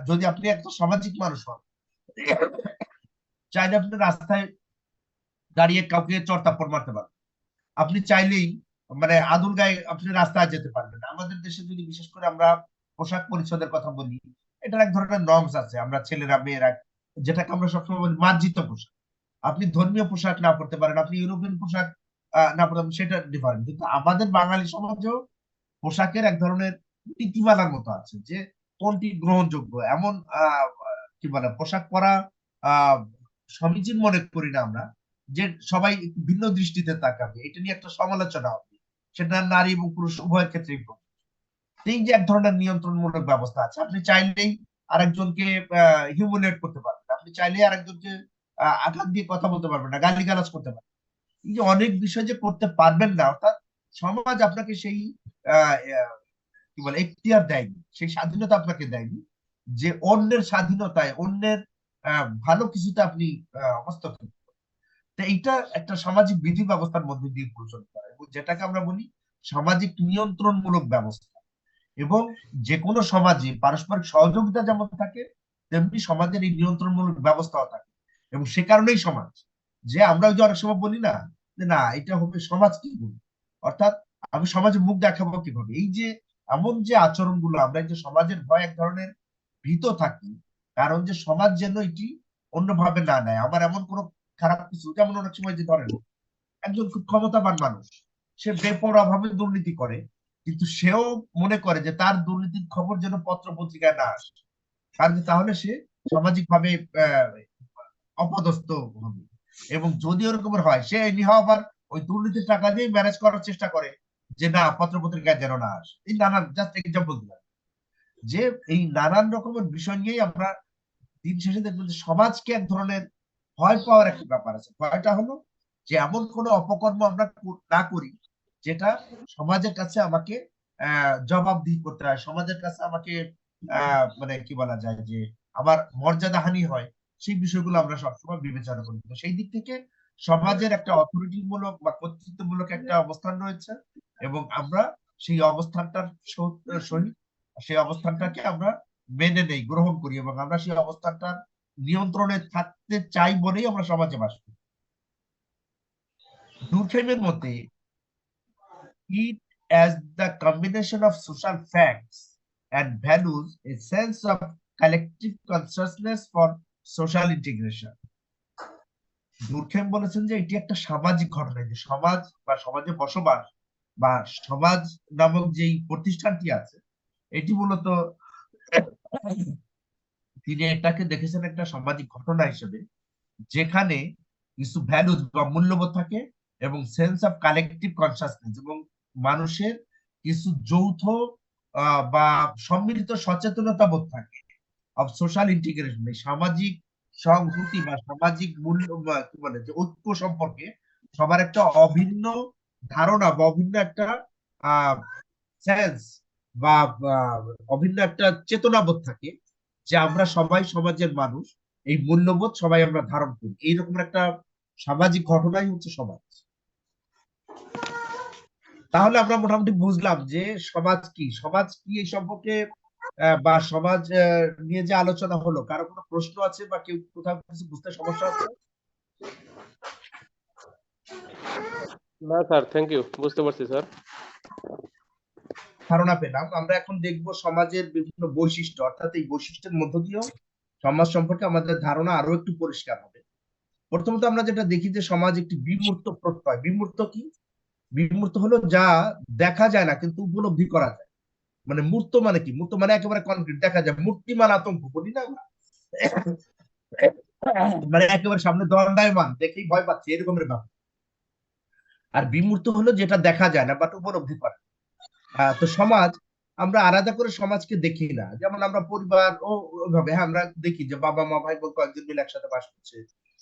যদি আপনি একটা সামাজিক মানুষ হন, চাইলে আপনি রাস্তায় দাঁড়িয়ে কাউকে চড় মারতে পারবেন। আপনি চাইলেই মানে আদুল গায়ে আপনি রাস্তায় যেতে পারবেন না। আমাদের দেশে যদি বিশেষ করে আমরা পোশাক পরিচ্ছদের কথা বলি, এটার এক ধরনের নর্মস আছে, আমরা ছেলেরা মেয়েরা যেটাকে আমরা সবসময় বলি মার্জিত পোশাক। আপনি ধর্মীয় পোশাক না পড়তে পারেন, আপনি ইউরোপিয়ান পোশাক না পড়তে পারেন, সেটা ডিফারেন্ট। কিন্তু আমাদের বাঙালি সমাজেও পোশাকের এক ধরনের নীতিমালার মতো আছে যে কোনটি গ্রহণযোগ্য। এমন কি বলে পোশাক পরা সমীচীন মনে করি না আমরা, যে সবাই ভিন্ন দৃষ্টিতে তাকাবে, এটা নিয়ে একটা সমালোচনা হবে, সেটা নারী এবং পুরুষ উভয়ের ক্ষেত্রেই। এই যে এক ধরনের নিয়ন্ত্রণমূলক ব্যবস্থা আছে, আপনি চাইলেই আরেকজনকে হিউমিলেট করতে পারবেন, আপনি চাইলেই আরেকজনকে আঘাত দিয়ে কথা বলতে পারবেন না, গালিগালাজ করতে পারবেন। এই যে অনেক বিষয় যে করতে পারবেন না, অর্থাৎ সমাজ আপনাকে সেই কি বলে এখতিয়ার দেয়নি, সেই স্বাধীনতা আপনাকে দেয়নি যে অন্যের স্বাধীনতায়, অন্যের ভালো কিছুতে আপনি হস্তক্ষেপ। তো এইটা একটা সামাজিক বিধি ব্যবস্থার মধ্যে দিয়ে প্রচলিত হয়, এবং যেটাকে আমরা বলি সামাজিক নিয়ন্ত্রণমূলক ব্যবস্থা। এবং যে কোনো সমাজে পারস্পরিক সহযোগিতা যেমন থাকে, তেমনি সমাজের এই নিয়ন্ত্রণমূলক ব্যবস্থাও থাকে। এবং সে কারণেই সমাজ, যে আমরা ওই যে অনেক সময় বলি না যে না এটা হবে সমাজ কি বলি, অর্থাৎ আমি সমাজে মুখ দেখাবো কিভাবে। এই যে এমন যে আচরণগুলো, আমরা যে সমাজের ভয় এক ধরনের ভীত থাকি, কারণ যে সমাজ যেন এটি অন্যভাবে না নেয়। আমার এমন কোনো খারাপ কিছু, যেমন অনেক সময় যে ধরেন একজন খুব ক্ষমতাবান মানুষ, সে বেপরোয়া ভাবে দুর্নীতি করে, কিন্তু সেও মনে করে যে তার দুর্নীতির খবর যেন পত্র পত্রিকায় না আসে, কারণ তাহলে সে সামাজিক ভাবে অপদস্থ হবে। এবং যদি ওরকমের হয়, সে আবার ওই দুর্নীতির টাকা দিয়ে ম্যানেজ করার চেষ্টা করে যে না পত্র পত্রিকায় যেন না আসে। এই নানান জাস্ট এক্সাম্পল দিলাম, যে এই নানান রকমের বিষয় নিয়েই আমরা দিন শেষে দেখবো যে সমাজকে এক ধরনের ভয় পাওয়ার একটা ব্যাপার আছে। ভয়টা হলো যে এমন কোনো অপকর্ম আমরা না করি যেটা সমাজের কাছে আমাকে জবাবদিহি করতে হয়, সমাজের কাছে আমাকে মানে কি বলা যায় যে আমার মর্যাদাহানি হয়, সেই বিষয়গুলো আমরা সবসময় বিবেচনা করি। তো সেই দিক থেকে সমাজের একটা অথরিটিমূলক বা কর্তৃত্বমূলক একটা অবস্থান রয়েছে, এবং আমরা সেই অবস্থানটার সহিত সেই অবস্থানটাকে আমরা মেনে নেই, গ্রহণ করি, এবং আমরা সেই অবস্থানটার নিয়ন্ত্রণে থাকতে চাই বলেই আমরা সমাজে বাস করি। দুর্খেমের মতে it as the combination of social facts and values, a sense of collective consciousness for social integration. দুর্খেম বলেছেন যে এটি একটা সামাজিক ঘটনা, যে সমাজ বা সমাজে বসবাস বা সমাজ নামক যেই প্রতিষ্ঠানটি আছে, এটি মূলত তিনি এটাকে দেখেছেন একটা সামাজিক ঘটনা হিসেবে, যেখানে কিছু ভ্যালুজ বা মূল্যবোধ থাকে এবং সেন্স অফ কালেকটিভ কনসাসনেস, এবং মানুষের কিছু যৌথ বা সম্মিলিত সচেতনতা বোধ থাকে অফ সোশ্যাল ইন্টিগ্রেশন, সামাজিক সংহতি বা সামাজিক মূল্য কি বলে যে ঐক্য সম্পর্কে সবার একটা অভিন্ন ধারণা বা অভিন্ন একটা সেন্স বা অভিন্ন একটা চেতনাবোধ থাকে, যে আমরা সবাই সমাজের মানুষ, এই মূল্যবোধ সবাই আমরা ধারণ করি। এইরকম একটা সামাজিক ঘটনাই হচ্ছে সমাজ। তাহলে আমরা মোটামুটি বুঝলাম যে সমাজ কি এই সম্পর্কে বা সমাজ নিয়ে যে আলোচনা হলো, কারো কোনো প্রশ্ন আছে বা কেউ কোথাও কিছু বুঝতে সমস্যা আছে? না স্যার, থ্যাংক ইউ, বুঝতে পারছি স্যার। ধারণা পেলাম। আমরা এখন দেখব সমাজের বিভিন্ন বৈশিষ্ট্য, অর্থাৎ এই বৈশিষ্ট্যের মধ্য দিয়েও সমাজ সম্পর্কে আমাদের ধারণা আরো একটু পরিষ্কার হবে। প্রথমত আমরা যেটা দেখি যে সমাজ একটি বিমূর্ত প্রত্যয়। বিমূর্ত কি? বিমূর্ত হলো যা দেখা যায় না কিন্তু উপলব্ধি করা যায়। মানে মূর্ত মানে কি? মূর্ত মানে একেবারে কনক্রিট, দেখা যায়। মূর্তিমান আতঙ্ক বলি না আমরা, মানে একেবারে সামনে দণ্ডায়মান, দেখেই ভয় পাচ্ছে, এরকমের ব্যাপার। আর বিমূর্ত হলো যেটা দেখা যায় না বাট উপলব্ধি করে। তো সমাজ আমরা আলাদা করে সমাজকে দেখি না। যেমন আমরা পরিবার ও ওইভাবে, হ্যাঁ, আমরা দেখি যে বাবা মা ভাই বোন কয়েকজন মিলে একসাথে বাস করছে,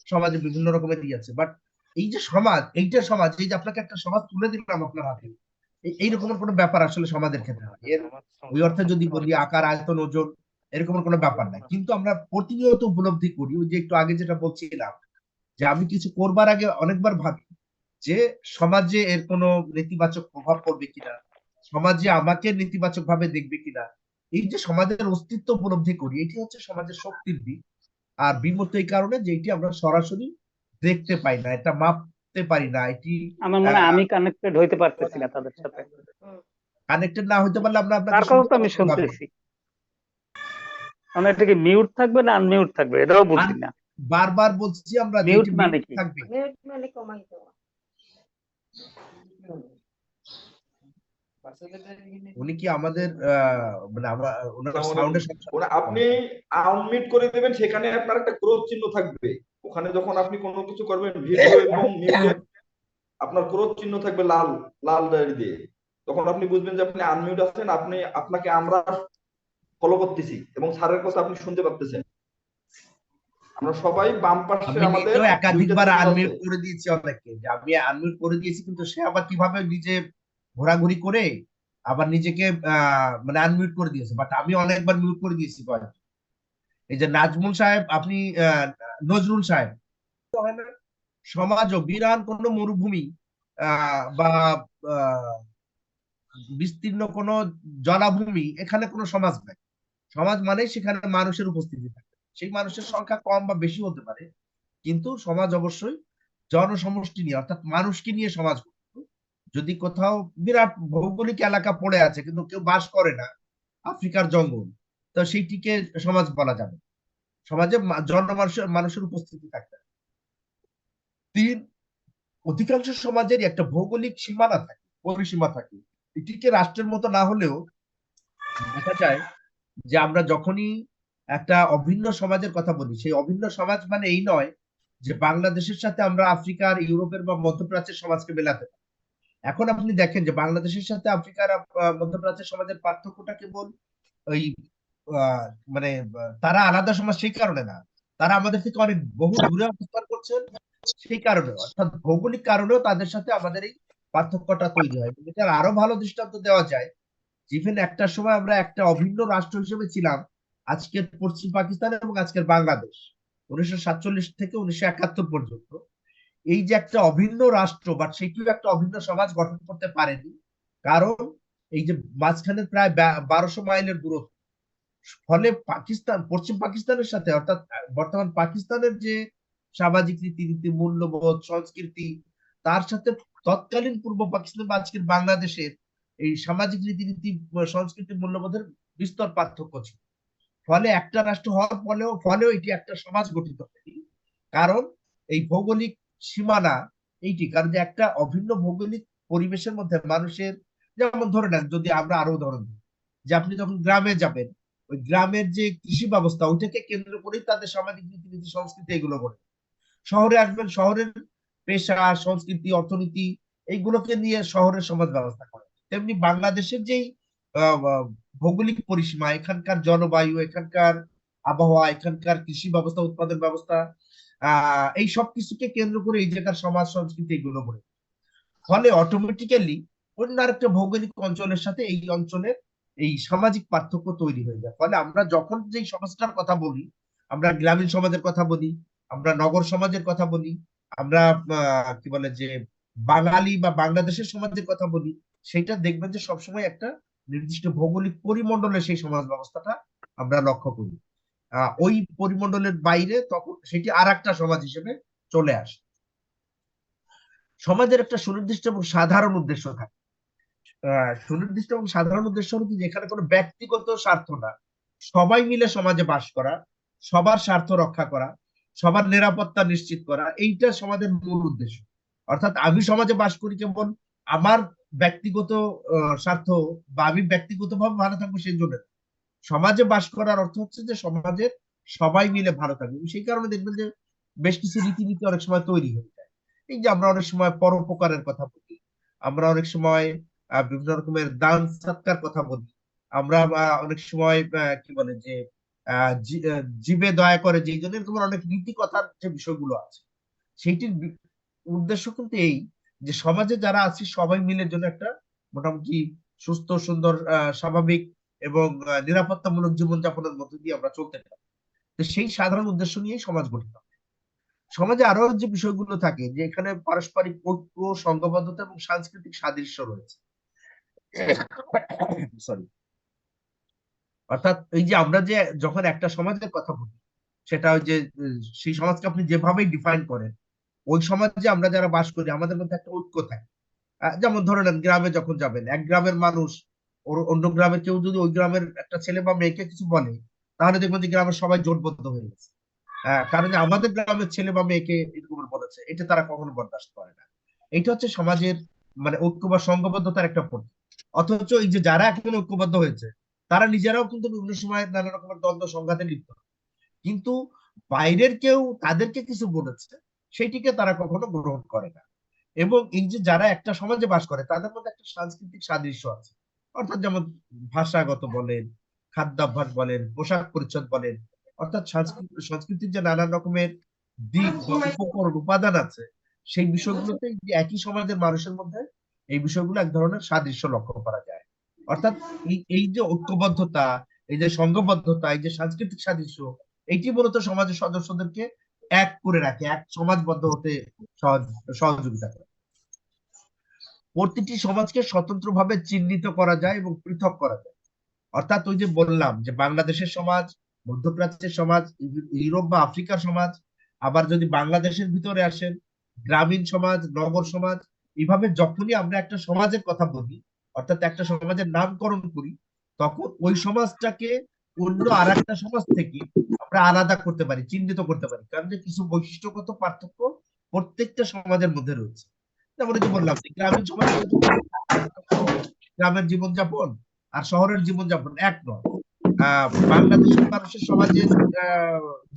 সমাজে বিভিন্ন রকমের আছে। বাট এই যে সমাজ, এইটা সমাজ, এই যে আপনাকে একটা সমাজ তুলে দিলাম আপনার হাতে, এই রকমের কোনো ব্যাপার আসলে সমাজের ক্ষেত্রে হয়। এর ওই অর্থে যদি বলি আকার আয়তন ওজন এরকমের কোনো ব্যাপার নাই, কিন্তু আমরা প্রতিনিয়ত উপলব্ধি করি। ওই যে একটু আগে যেটা বলছিলাম, যে আমি কিছু করবার আগে অনেকবার ভাবি যে সমাজে এর কোনো নেতিবাচক প্রভাব পড়বে কিনা, সমাজে আমাকে নেতিবাচক ভাবে দেখবে কিনা। এই যে সমাজের অস্তিত্ব উপলব্ধি করি, এটি হচ্ছে সমাজের শক্তির দিক। আর বিমূর্ত এই কারণে যে এটি আমরা সরাসরি দেখতে পাই না, এটা মাপতে পারি না, এটি আমার মনে হয় আমি কানেক্টেড হইতে পারতেছি না তাদের সাথে। কানেক্টেড না হইতে পারলে আমরা তার আপনাকে কথা তো আমি শুনতেছি, মানে এটা কি মিউট থাকবে না আনমিউট থাকবে এটাও বুঝি না। বারবার বলছি আমরা যে মিউট এটি মানে mute কি? থাকবে। মিউট মানে কমাই দেওয়া। উনি কি আমাদের মানে আমরা ওনার আসসালামু সাউন্ডের আলাইকুম। আপনি আনমিউট করে দেবেন, সেখানে আপনার একটা ক্রস চিহ্ন থাকবে। ওখানে যখন আপনি কোনো কিছু করবেন ভিডিও এবং মিউটে, আপনার ক্রস চিহ্ন থাকবে লাল লাল দাঁড়ি দিয়ে। তখন আপনি বুঝবেন যে আপনি আনমিউট আছেন, আপনাকে আমরা ফলো করতেছি এবং স্যারের কথা আপনি শুনতে পাচ্ছেন। আমরা সবাই বাম পাশে আমি আমাদের নিজেও একাধিকবার দুইটা চিহ্ন আনমিউট আছে। করে দিয়েছি অনেককে, যে আমি আনমিউট করে দিয়েছি, কিন্তু সে আবার কিভাবে নিজে ঘোরাঘুরি করে আবার নিজেকে মানে আনমিউট করে দিয়েছে। বাট আমি অনেকবার মিউট করে দিয়েছি কয়েক। এই যে নাজমুল সাহেব, আপনি নজরুল সাহেব, হয় না সমাজও বিরান কোনো মরুভূমি বা আহ, বিস্তীর্ণ কোনো জলাভূমি, এখানে কোনো সমাজ নাই। সমাজ মানে সেখানে মানুষের উপস্থিতি থাকে। সেই মানুষের সংখ্যা কম বা বেশি হতে পারে, কিন্তু সমাজ অবশ্যই জনসমষ্টি নিয়ে, অর্থাৎ মানুষকে নিয়ে সমাজ গঠিত। যদি কোথাও বিরাট ভৌগোলিক এলাকা পড়ে আছে কিন্তু কেউ বাস করে না, আফ্রিকার জঙ্গল, তো সেইটিকে সমাজ বলা যাবে। সমাজে মানুষের উপস্থিতি থাকতে হবে। তিন, অধিকাংশ সমাজের একটা ভৌগোলিক সীমানা থাকে, পরিসীমা থাকে। এটিকে রাষ্ট্রের মতো না হলেও দেখা যায় যে আমরা যখনই একটা অভিন্ন সমাজের কথা বলি, সেই অভিন্ন সমাজ মানে এই নয় যে বাংলাদেশের সাথে আমরা আফ্রিকার, ইউরোপের বা মধ্যপ্রাচ্যের সমাজকে মেলাতে পারি। এখন আপনি দেখেন যে বাংলাদেশের সাথে আফ্রিকার মধ্যপ্রাচ্যের সমাজের পার্থক্যটা কেবল ওই মানে তারা আলাদা সমাজ সেই কারণে না, তারা আমাদের থেকে অনেক বহু দূরে অবস্থান করছেন সেই কারণে, অর্থাৎ ভৌগোলিক কারণেও তাদের সাথে আমাদের এই পার্থক্যটা তৈরি হয়। এটার আরো ভালো দৃষ্টান্ত দেওয়া যায়, ইভেন একটা সময় আমরা একটা অভিন্ন রাষ্ট্র হিসেবে ছিলাম, আজকের পশ্চিম পাকিস্তান এবং আজকের বাংলাদেশ, 1947 থেকে 1971 পর্যন্ত। এই যে একটা অভিন্ন রাষ্ট্র, বাট সেটিও একটা অভিন্ন সমাজ গঠন করতে পারেনি, কারণ এই যে মাঝখানে প্রায় 1200 মাইলের দূরত্ব। ফলে পাকিস্তান, পশ্চিম পাকিস্তানের সাথে, অর্থাৎ বর্তমান পাকিস্তানের যে সামাজিক রীতিনীতি, মূল্যবোধ, সংস্কৃতি, তার সাথে তৎকালীন পূর্ব পাকিস্তান বা আজকের বাংলাদেশের এই সামাজিক রীতিনীতি, সংস্কৃতি, মূল্যবোধের বিস্তর পার্থক্য ছিল। ফলে একটা রাষ্ট্র হওয়ার ফলেও এটি একটা সমাজ গঠিত হয়নি, কারণ এই ভৌগোলিক সীমানা এইটি, কারণ যে একটা অভিন্ন ভৌগোলিক পরিবেশের মধ্যে মানুষের, যেমন ধরে নেন, যদি আমরা আরো উদাহরণ দিই, যে আপনি যখন গ্রামে যাবেন, ওই গ্রামের যে কৃষি ব্যবস্থা, ওইটাকে কেন্দ্র করেই তাদের সামাজিক রীতিনীতি, সংস্কৃতি এগুলো গড়ে। শহরে আসবেন, শহরের পেশা, সংস্কৃতি, অর্থনীতি এইগুলোকে নিয়ে শহরের সমাজ ব্যবস্থা করে। তেমনি বাংলাদেশের যেই ভৌগোলিক পরিসীমা, এখানকার জলবায়ু, এখানকার আবহাওয়া, এখানকার কৃষি ব্যবস্থা, উৎপাদন ব্যবস্থা, এই সব কিছুকে কেন্দ্র করে এই জায়গার সমাজ, সংস্কৃতি এগুলো গড়ে। ফলে অটোমেটিক্যালি অন্য আরেকটা ভৌগোলিক অঞ্চলের সাথে এই অঞ্চলের এই সামাজিক পার্থক্য তৈরি হয়ে যায়। ফলে আমরা যখন যেই সমাজটার কথা বলি, আমরা গ্রামীণ সমাজের কথা বলি, আমরা নগর সমাজের কথা বলি, আমরা কি বলে যে বাঙালি বা বাংলাদেশের সমাজের কথা বলি, সেটা দেখবেন যে সবসময় একটা নির্দিষ্ট ভৌগোলিক পরিমণ্ডলে সেই সমাজ ব্যবস্থাটা আমরা লক্ষ্য করি। ওই পরিমণ্ডলের বাইরে তখন সেটি আর একটা সমাজ হিসেবে চলে আসে। সমাজের একটা সুনির্দিষ্ট এবং সাধারণ উদ্দেশ্য থাকে। সুনির্দিষ্ট এবং সাধারণ উদ্দেশ্য হলো কি, যেখানে কোনো ব্যক্তিগত স্বার্থ না, সবাই মিলে সমাজে বাস করা, সবার স্বার্থ রক্ষা করা, সবার নিরাপত্তা নিশ্চিত করা, এইটা সমাজের মূল উদ্দেশ্য। অর্থাৎ আমি সমাজে বাস করি কেবল আমার ব্যক্তিগত স্বার্থ বা আমি ব্যক্তিগতভাবে ভালো থাকবো সেই জন্য। সমাজে বাস করার অর্থ হচ্ছে যে সমাজের সবাই মিলে ভালো থাকবে। সেই কারণে দেখবেন যে বেশ কিছু রীতিনীতি অনেক সময় তৈরি হয়ে যায়। এই যে আমরা অনেক সময় পরোপকারের কথা বলি, আমরা অনেক সময় বিভিন্ন রকমের দান সৎকার কথা বলি, আমরা অনেক সময় কি বলে যে জীবে দয়া করে, যে জন্য তোমার অনেক নীতি কথার যে বিষয়গুলো আছে, সেইটির উদ্দেশ্য কিন্তু এই যে সমাজে যারা আছে সবাই মিলে যেন একটা মোটামুটি সুস্থ সুন্দর স্বাভাবিক এবং নিরাপত্তামূলক জীবনযাপনের মধ্যে দিয়ে আমরা চলতে পারি। তো সেই সাধারণ উদ্দেশ্য নিয়েই সমাজ গঠিত। সমাজে আরো যে বিষয়গুলো থাকে যে এখানে পারস্পরিক ঐক্য, সংঘবদ্ধতা এবং সাংস্কৃতিক সাদৃশ্য রয়েছে। সরি। অর্থাৎ এই যে আমরা যে যখন একটা সমাজের কথা বলি, সেটা ওই যে সেই সমাজকে আপনি যেভাবেই ডিফাইন করেন, ওই সমাজে আমরা যারা বাস করি আমাদের মধ্যে একটা ঐক্য থাকে। যেমন ধরে নেন গ্রামে যখন যাবেন, এক গ্রামের মানুষ অন্য গ্রামের কেউ যদি ওই গ্রামের একটা ছেলে বা মেয়েকে কিছু বলে, তাহলে দেখবেন যে গ্রামের সবাই জোটবদ্ধ হয়ে গেছে। কারণ আমাদের গ্রামের ছেলে বা মেয়েকে এরকম বলেছে, এটা তারা কখনো বরদাস্ত করে না। এটা হচ্ছে সমাজের মানে ঐক্য বা সংঘবদ্ধতার একটা প্রতীক। অথচ এই যে যারা এখন ঐক্যবদ্ধ হয়েছে, তারা নিজেরাও কিন্তু বিভিন্ন সময় নানা রকমের দ্বন্দ্ব সংঘাতে লিপ্ত, কিন্তু বাইরের কেউ তাদেরকে কিছু বলেছে সেটিকে তারা কখনো গ্রহণ করে না। এবং এই যে যারা একটা সমাজে বাস করে তাদের মধ্যে একটা সাংস্কৃতিক সাদৃশ্য আছে। অর্থাৎ যেমন ভাষাগত বলেন, খাদ্যাভ্যাস বলেন, পোশাক পরিচ্ছদ বলেন, অর্থাৎ সংস্কৃতির যে নানান রকমের দিক বা উপকরণ উপাদান আছে, সেই বিষয়গুলোতে এই যে একই সমাজের মানুষের মধ্যে এই বিষয়গুলো এক ধরনের সাদৃশ্য লক্ষ্য করা যায়। অর্থাৎ এই যে ঐক্যবদ্ধতা, এই যে সংঘবদ্ধতা, এই যে সাংস্কৃতিক সাদৃশ্য, এটি মূলত সমাজের সদস্যদেরকে এক করে রাখে, এক সমাজবদ্ধ হতে সহযোগিতা করে। প্রতিটি সমাজকে স্বতন্ত্রভাবে চিহ্নিত করা যায় এবং পৃথক করা যায়। অর্থাৎ ওই যে বললাম যে বাংলাদেশের সমাজ, মধ্যপ্রাচ্যের সমাজ, ইউরোপ বা আফ্রিকার সমাজ, আবার যদি বাংলাদেশের ভিতরে আসেন গ্রামীণ সমাজ, নগর সমাজ, এইভাবে যখনই আমরা একটা সমাজের কথা বলি, অর্থাৎ একটা সমাজের নামকরণ করি, তখন ওই সমাজটাকে অন্য আর একটা সমাজ থেকে আমরা আলাদা করতে পারি, চিহ্নিত করতে পারি, কারণ যে কিছু বৈশিষ্ট্যগত পার্থক্য প্রত্যেকটা সমাজের মধ্যে রয়েছে। যেমন এই যে বললাম গ্রামীণ সমাজ, গ্রামের জীবনযাপন আর শহরের জীবনযাপন এক নয়। বাংলাদেশের মানুষের সমাজের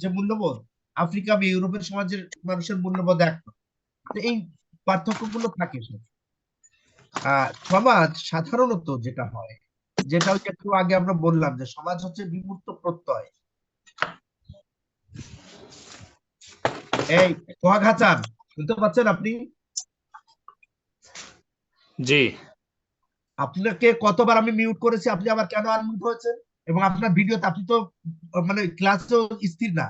যে মূল্যবোধ আফ্রিকা বা ইউরোপের সমাজের মানুষের মূল্যবোধ এক নয়। এই পার্থক্যগুলো থাকে। সমাজ সাধারণত যেটা হয়, যেটা হচ্ছে একটু আগে আমরা বললাম যে সমাজ হচ্ছে বিমূর্ত প্রত্যয়। এই সোহাগ হাসান, শুনতে পাচ্ছেন আপনি? জি। আপনাকে কতবার আমি মিউট করেছি, আপনি আবার কেন আনমিউট হয়েছেন? এবং আপনার ভিডিওতে আপনি তো মানে ক্লাসও স্থির না,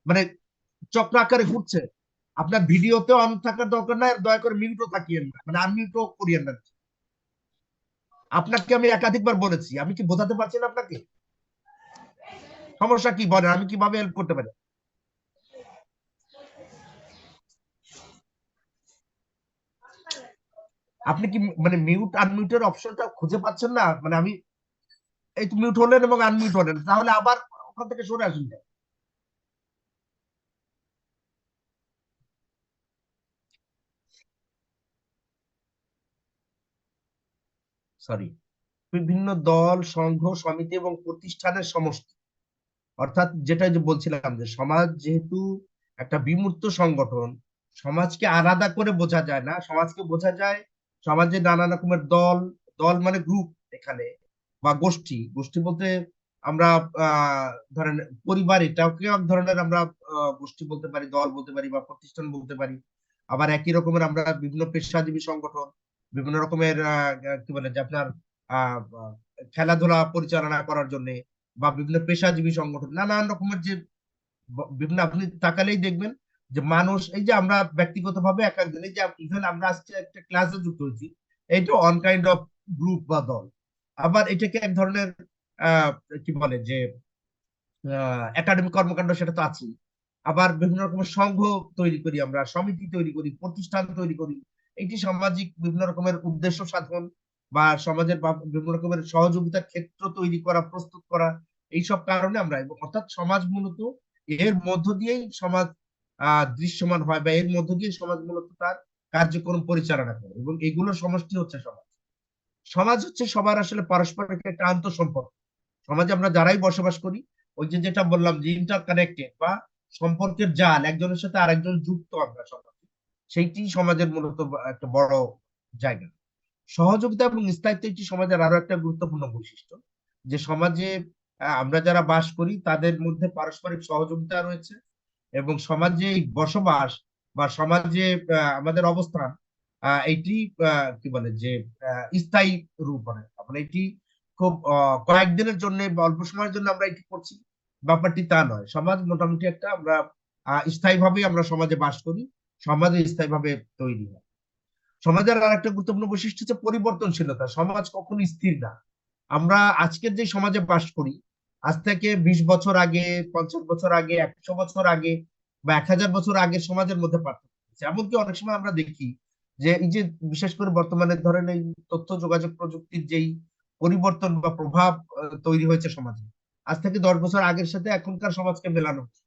মানে চক্র আকারে ঘুরছে। আপনার ভিডিওতে অন থাকার দরকার নাই, দয়া করে মিউটও থাকিয়েন না, মানে আনমিউটও করিয়েন না। আপনাকে আমি একাধিকবার বলেছি, আমি কি বোঝাতে পারছি না আপনাকে? সমস্যা কি বলেন, আমি কিভাবে হেল্প করতে পারি? আপনি কি মানে মিউট আনমিউটের অপশনটা খুঁজে পাচ্ছেন না? মানে আমি এই তো মিউট হলেন এবং আনমিউট হলেন, তাহলে আবার ওখান থেকে সরে আসুন। সরি। বিভিন্ন দল, সংঘ, সমিতি এবং প্রতিষ্ঠানের সমষ্টি। অর্থাৎ যেটা যে বলছিলাম যে সমাজ যেহেতু একটা বিমূর্ত সংগঠন, সমাজকে আলাদা করে বোঝা যায় না, সমাজকে বোঝা যায় সমাজে নানা রকমের দল, দল মানে গ্রুপ এখানে, বা গোষ্ঠী। গোষ্ঠী বলতে আমরা ধরেন পরিবার, এটাকে এক ধরনের আমরা গোষ্ঠী বলতে পারি, দল বলতে পারি, বা প্রতিষ্ঠান বলতে পারি। আবার একই রকমের আমরা বিভিন্ন পেশাজীবী সংগঠন, বিভিন্ন রকমের কি বলে যে আপনার আহ আহ, খেলাধুলা পরিচালনা করার জন্য, বা বিভিন্ন পেশাজীবী সংগঠন, নানান রকমের যে বিভিন্ন, আপনি তাকালেই দেখবেন যে মানুষ, এই যে আমরা ব্যক্তিগতভাবে এক একজন, এই যে ইভেন আমরা আজকে একটা ক্লাসে যুক্ত হয়েছি, এইটা অন কাইন্ড অফ গ্রুপ বা দল। আবার এটাকে এক ধরনের কি বলে যে একাডেমিক কর্মকাণ্ড, সেটা তো আছেই। আবার বিভিন্ন রকমের সংঘ তৈরি করি, আমরা সমিতি তৈরি করি, প্রতিষ্ঠান তৈরি করি। এটি সামাজিক বিভিন্ন রকমের উদ্দেশ্য সাধন বা সমাজের বিভিন্ন রকমের সহযোগিতার ক্ষেত্র তৈরি করা, প্রস্তুত করা, এইসব কারণে আমরা, অর্থাৎ সমাজ মূলত এর মধ্য দিয়েই সমাজ দৃশ্যমান হয়, বা এর মধ্য দিয়ে সমাজ মূলত তার কার্যক্রম পরিচালনা করে, এবং এগুলোর সমষ্টি হচ্ছে সমাজ। সমাজ হচ্ছে সবার আসলে পারস্পরিক একটা আন্তঃসম্পর্ক। সমাজে আমরা যারাই বসবাস করি, ওই যে যেটা বললাম যে ইন্টার কানেক্টেড বা সম্পর্কের জাল, একজনের সাথে আরেকজন যুক্ত আমরা সমাজে, সেইটি সমাজের মূলত একটা বড় জায়গা। সহযোগিতা এবং স্থায়িত্ব এটি সমাজের আরো একটা গুরুত্বপূর্ণ বৈশিষ্ট্য। যে সমাজে আমরা যারা বাস করি তাদের মধ্যে পারস্পরিক সহযোগিতা রয়েছে, এবং সমাজে এই বসবাস বা সমাজে আমাদের অবস্থান এটি কি বলে যে স্থায়ী রূপ, মানে এটি খুব কয়েকদিনের জন্য বা অল্প সময়ের জন্য আমরা এটি করছি ব্যাপারটি তা নয়। সমাজ মোটামুটি একটা আমরা স্থায়ীভাবেই আমরা সমাজে বাস করি, সমাজে স্থায়ীভাবে তৈরি হয়। সমাজের আর একটা গুরুত্বপূর্ণ বৈশিষ্ট্য হচ্ছে পরিবর্তনশীলতা। সমাজ কখনো স্থির না। আমরা আজকের যে সমাজে বাস করি, আজ থেকে 20 বছর আগে, 50 বছর আগে, 100 বছর আগে বা 1000 বছর আগের সমাজের মধ্যে পার্থক্য আছে। এমনকি অনেক সময় আমরা দেখি যে এই যে বিশেষ করে বর্তমানে ধরেন এই তথ্য যোগাযোগ প্রযুক্তির যেই পরিবর্তন বা প্রভাব তৈরি হয়েছে সমাজে, আজ থেকে 10 বছর আগের সাথে এখনকার সমাজকে মেলানো হচ্ছে।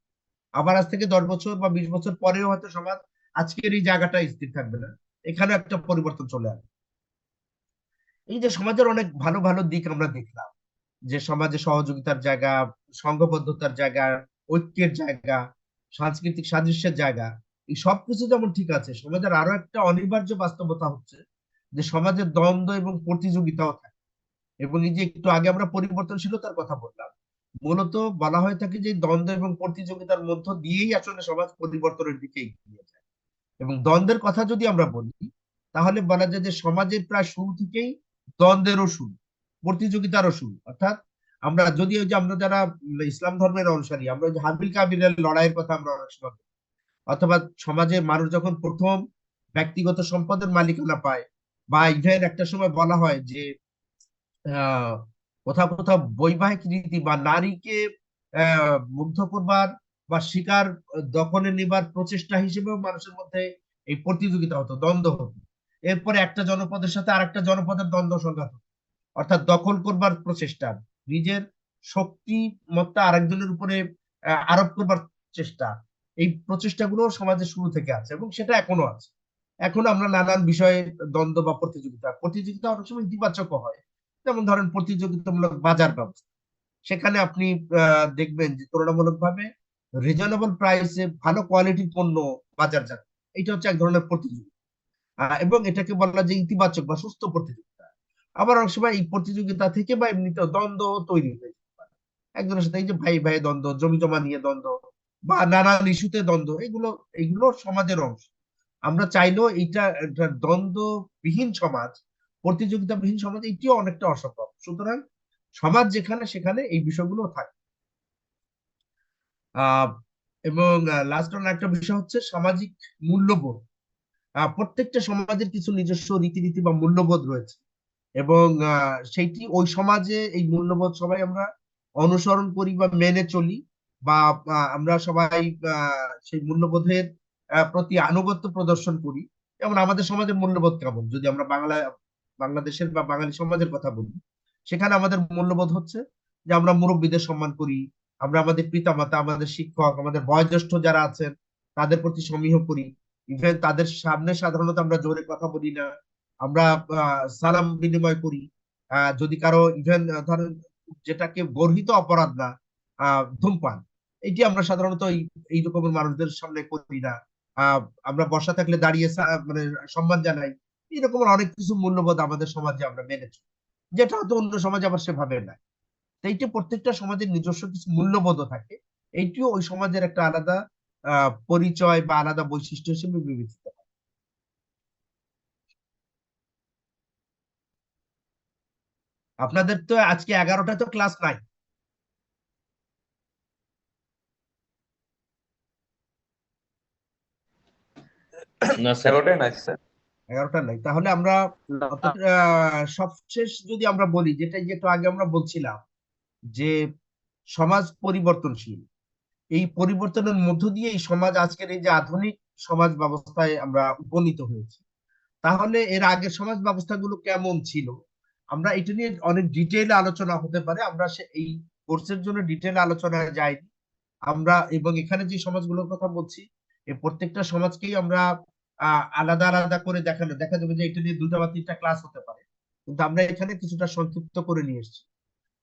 আবার আজ থেকে 10 বছর বা 20 বছর পরেও হয়তো সমাজ আজকের এই জায়গাটা স্থির থাকবে না, এখানে একটা পরিবর্তন চলে আসবে। এই যে সমাজের অনেক ভালো ভালো দিক আমরা দেখলাম, যে সমাজে সহযোগিতার জায়গা, সংঘবদ্ধতার জায়গা, ঐক্যের জায়গা, সাংস্কৃতিক সাদৃশ্যের জায়গা, এই সবকিছু যেমন ঠিক আছে, সমাজের আরো একটা অনিবার্য বাস্তবতা হচ্ছে যে সমাজের দ্বন্দ্ব এবং প্রতিযোগিতাও থাকে। এবং এই যে একটু আগে আমরা পরিবর্তনশীলতার কথা বললাম, মূলত বলা হয়ে থাকে যে দ্বন্দ্ব এবং প্রতিযোগিতার মধ্য দিয়েই আসলে সমাজ পরিবর্তনের দিকে এগিয়ে যায়। এবং দ্বন্দ্বের কথা যদি আমরা বলি, তাহলে বলা যায় যে সমাজের প্রায় শুরু থেকেই দ্বন্দ্বেরও শুরু, প্রতিযোগিতারও শুরু। অর্থাৎ আমরা যদি ওই যে আমরা যারা ইসলাম ধর্মের অনুসারী, আমরা ওই যে হাবিল কাবিলের লড়াইয়ের কথা আমরা অনেক সময় বলি। অথবা সমাজে মানুষ যখন প্রথম ব্যক্তিগত সম্পদের মালিকানা পায়, বা ইভেন একটা সময় বলা হয় যে আহ কোথাও কোথাও বৈবাহিক রীতি বা নারীকে মুগ্ধ করবার বা শিকার দখলে নেবার প্রচেষ্টা হিসেবেও মানুষের মধ্যে এই প্রতিযোগিতা হতো, দ্বন্দ্ব হতো। এরপরে একটা জনপদের সাথে আরেকটা জনপদের দ্বন্দ্ব সংঘাত হতো, অর্থাৎ দখল করবার প্রচেষ্টা, নিজের শক্তিমত্তা আরেকজনের উপরে আরোপ করবার চেষ্টা, এই প্রচেষ্টাগুলো সমাজের শুরু থেকে আছে এবং সেটা এখনো আছে। এখন আমরা নানান বিষয়ে দ্বন্দ্ব বা প্রতিযোগিতা অনেক সময় ইতিবাচক হয়। যেমন ধরেন প্রতিযোগিতামূলক বাজার ব্যবস্থা, সেখানে আপনি দেখবেন যে তুলনামূলকভাবে রিজনেবল প্রাইসে ভালো কোয়ালিটির পণ্য বাজারজাত, এটা হচ্ছে এক ধরনের প্রতিযোগিতা। এবং এটাকে বলা যায় ইতিবাচক বা সুস্থ প্রতিযোগিতা। আবার অনেক সময় এই প্রতিযোগিতা থেকে বা এমনিতে দ্বন্দ্ব তৈরি হয়ে যেতে পারে একজনের সাথে, এই যে ভাই ভাই দ্বন্দ্ব, জমি জমা নিয়ে দ্বন্দ্ব বা নানান ইস্যুতে দ্বন্দ্ব, এগুলো এগুলো সমাজের অংশ। আমরা চাইলেও এইটা একটা দ্বন্দ্ববিহীন সমাজ, প্রতিযোগিতাবিহীন সমাজ, এটিও অনেকটা অসম্ভব। সুতরাং সমাজ যেখানে সেখানে এই বিষয়গুলো থাকে। আহ এবং লাস্ট অন একটা বিষয় হচ্ছে সামাজিক মূল্যবোধ। প্রত্যেকটা সমাজের কিছু নিজস্ব রীতিনীতি বা মূল্যবোধ রয়েছে, এবং সেইটি ওই সমাজে এই মূল্যবোধ সবাই আমরা অনুসরণ করি বা মেনে চলি, বা আমরা সবাই সেই মূল্যবোধের প্রতি আনুগত্য প্রদর্শন করি। যেমন আমাদের সমাজের মূল্যবোধ কেমন, যদি আমরা বাংলাদেশের বা বাঙালি সমাজের কথা বলি, সেখানে আমাদের মূল্যবোধ হচ্ছে যে আমরা মুরব্বীদের সম্মান করি, আমরা আমাদের পিতামাতা, আমাদের শিক্ষক, আমাদের বয়োজ্যেষ্ঠ যারা আছেন তাদের প্রতি সমীহ করি। ইভেন তাদের সামনে সাধারণত আমরা জোরে কথা বলি না, আমরা সালাম বিনিময় করি। যদি কারো ইভেন ধরেন যেটাকে গর্হিত অপরাধ না, ধূমপান, এটি আমরা সাধারণত এই রকমের মানুষদের সামনে করি না। আমরা বসা থাকলে দাঁড়িয়ে মানে সম্মান জানাই। এই রকমের অনেক কিছু মূল্যবোধ আমাদের সমাজে আমরা মেনেছি, যেটা হয়তো অন্য সমাজে আবার সেভাবে নাই। এইটি প্রত্যেকটা সমাজের নিজস্ব কিছু মূল্যবোধ থাকে, এইটিও ওই সমাজের একটা আলাদা পরিচয় বা আলাদা বৈশিষ্ট্য হিসেবে বিবেচিত হয়। আপনাদের তো আজকে 11টা তো ক্লাস নাই। না স্যার, ওটাই নাই স্যার। 11টা নাই, তাহলে আমরা সবশেষ যদি আমরা বলি, যেটা যে একটু আগে আমরা বলছিলাম যে সমাজ পরিবর্তনশীল, এই পরিবর্তনের মধ্য দিয়ে এই সমাজ আজকের এই যে আধুনিক সমাজ ব্যবস্থায় আমরা উপনীত হয়েছি। তাহলে এর আগের সমাজ ব্যবস্থাগুলো কেমন ছিল, আমরা এটা নিয়ে অনেক ডিটেইলে আলোচনা হতে পারে, আমরা এই কোর্সের জন্য ডিটেইলে আলোচনায় যাইনি আমরা। এবং এখানে যে সমাজগুলোর কথা বলছি, এই প্রত্যেকটা সমাজকেই আমরা আলাদা আলাদা করে দেখা যাবে যে এটা নিয়ে 2টা বা 3টা ক্লাস হতে পারে, কিন্তু আমরা এখানে কিছুটা সংক্ষিপ্ত করে নিয়ে এসেছি।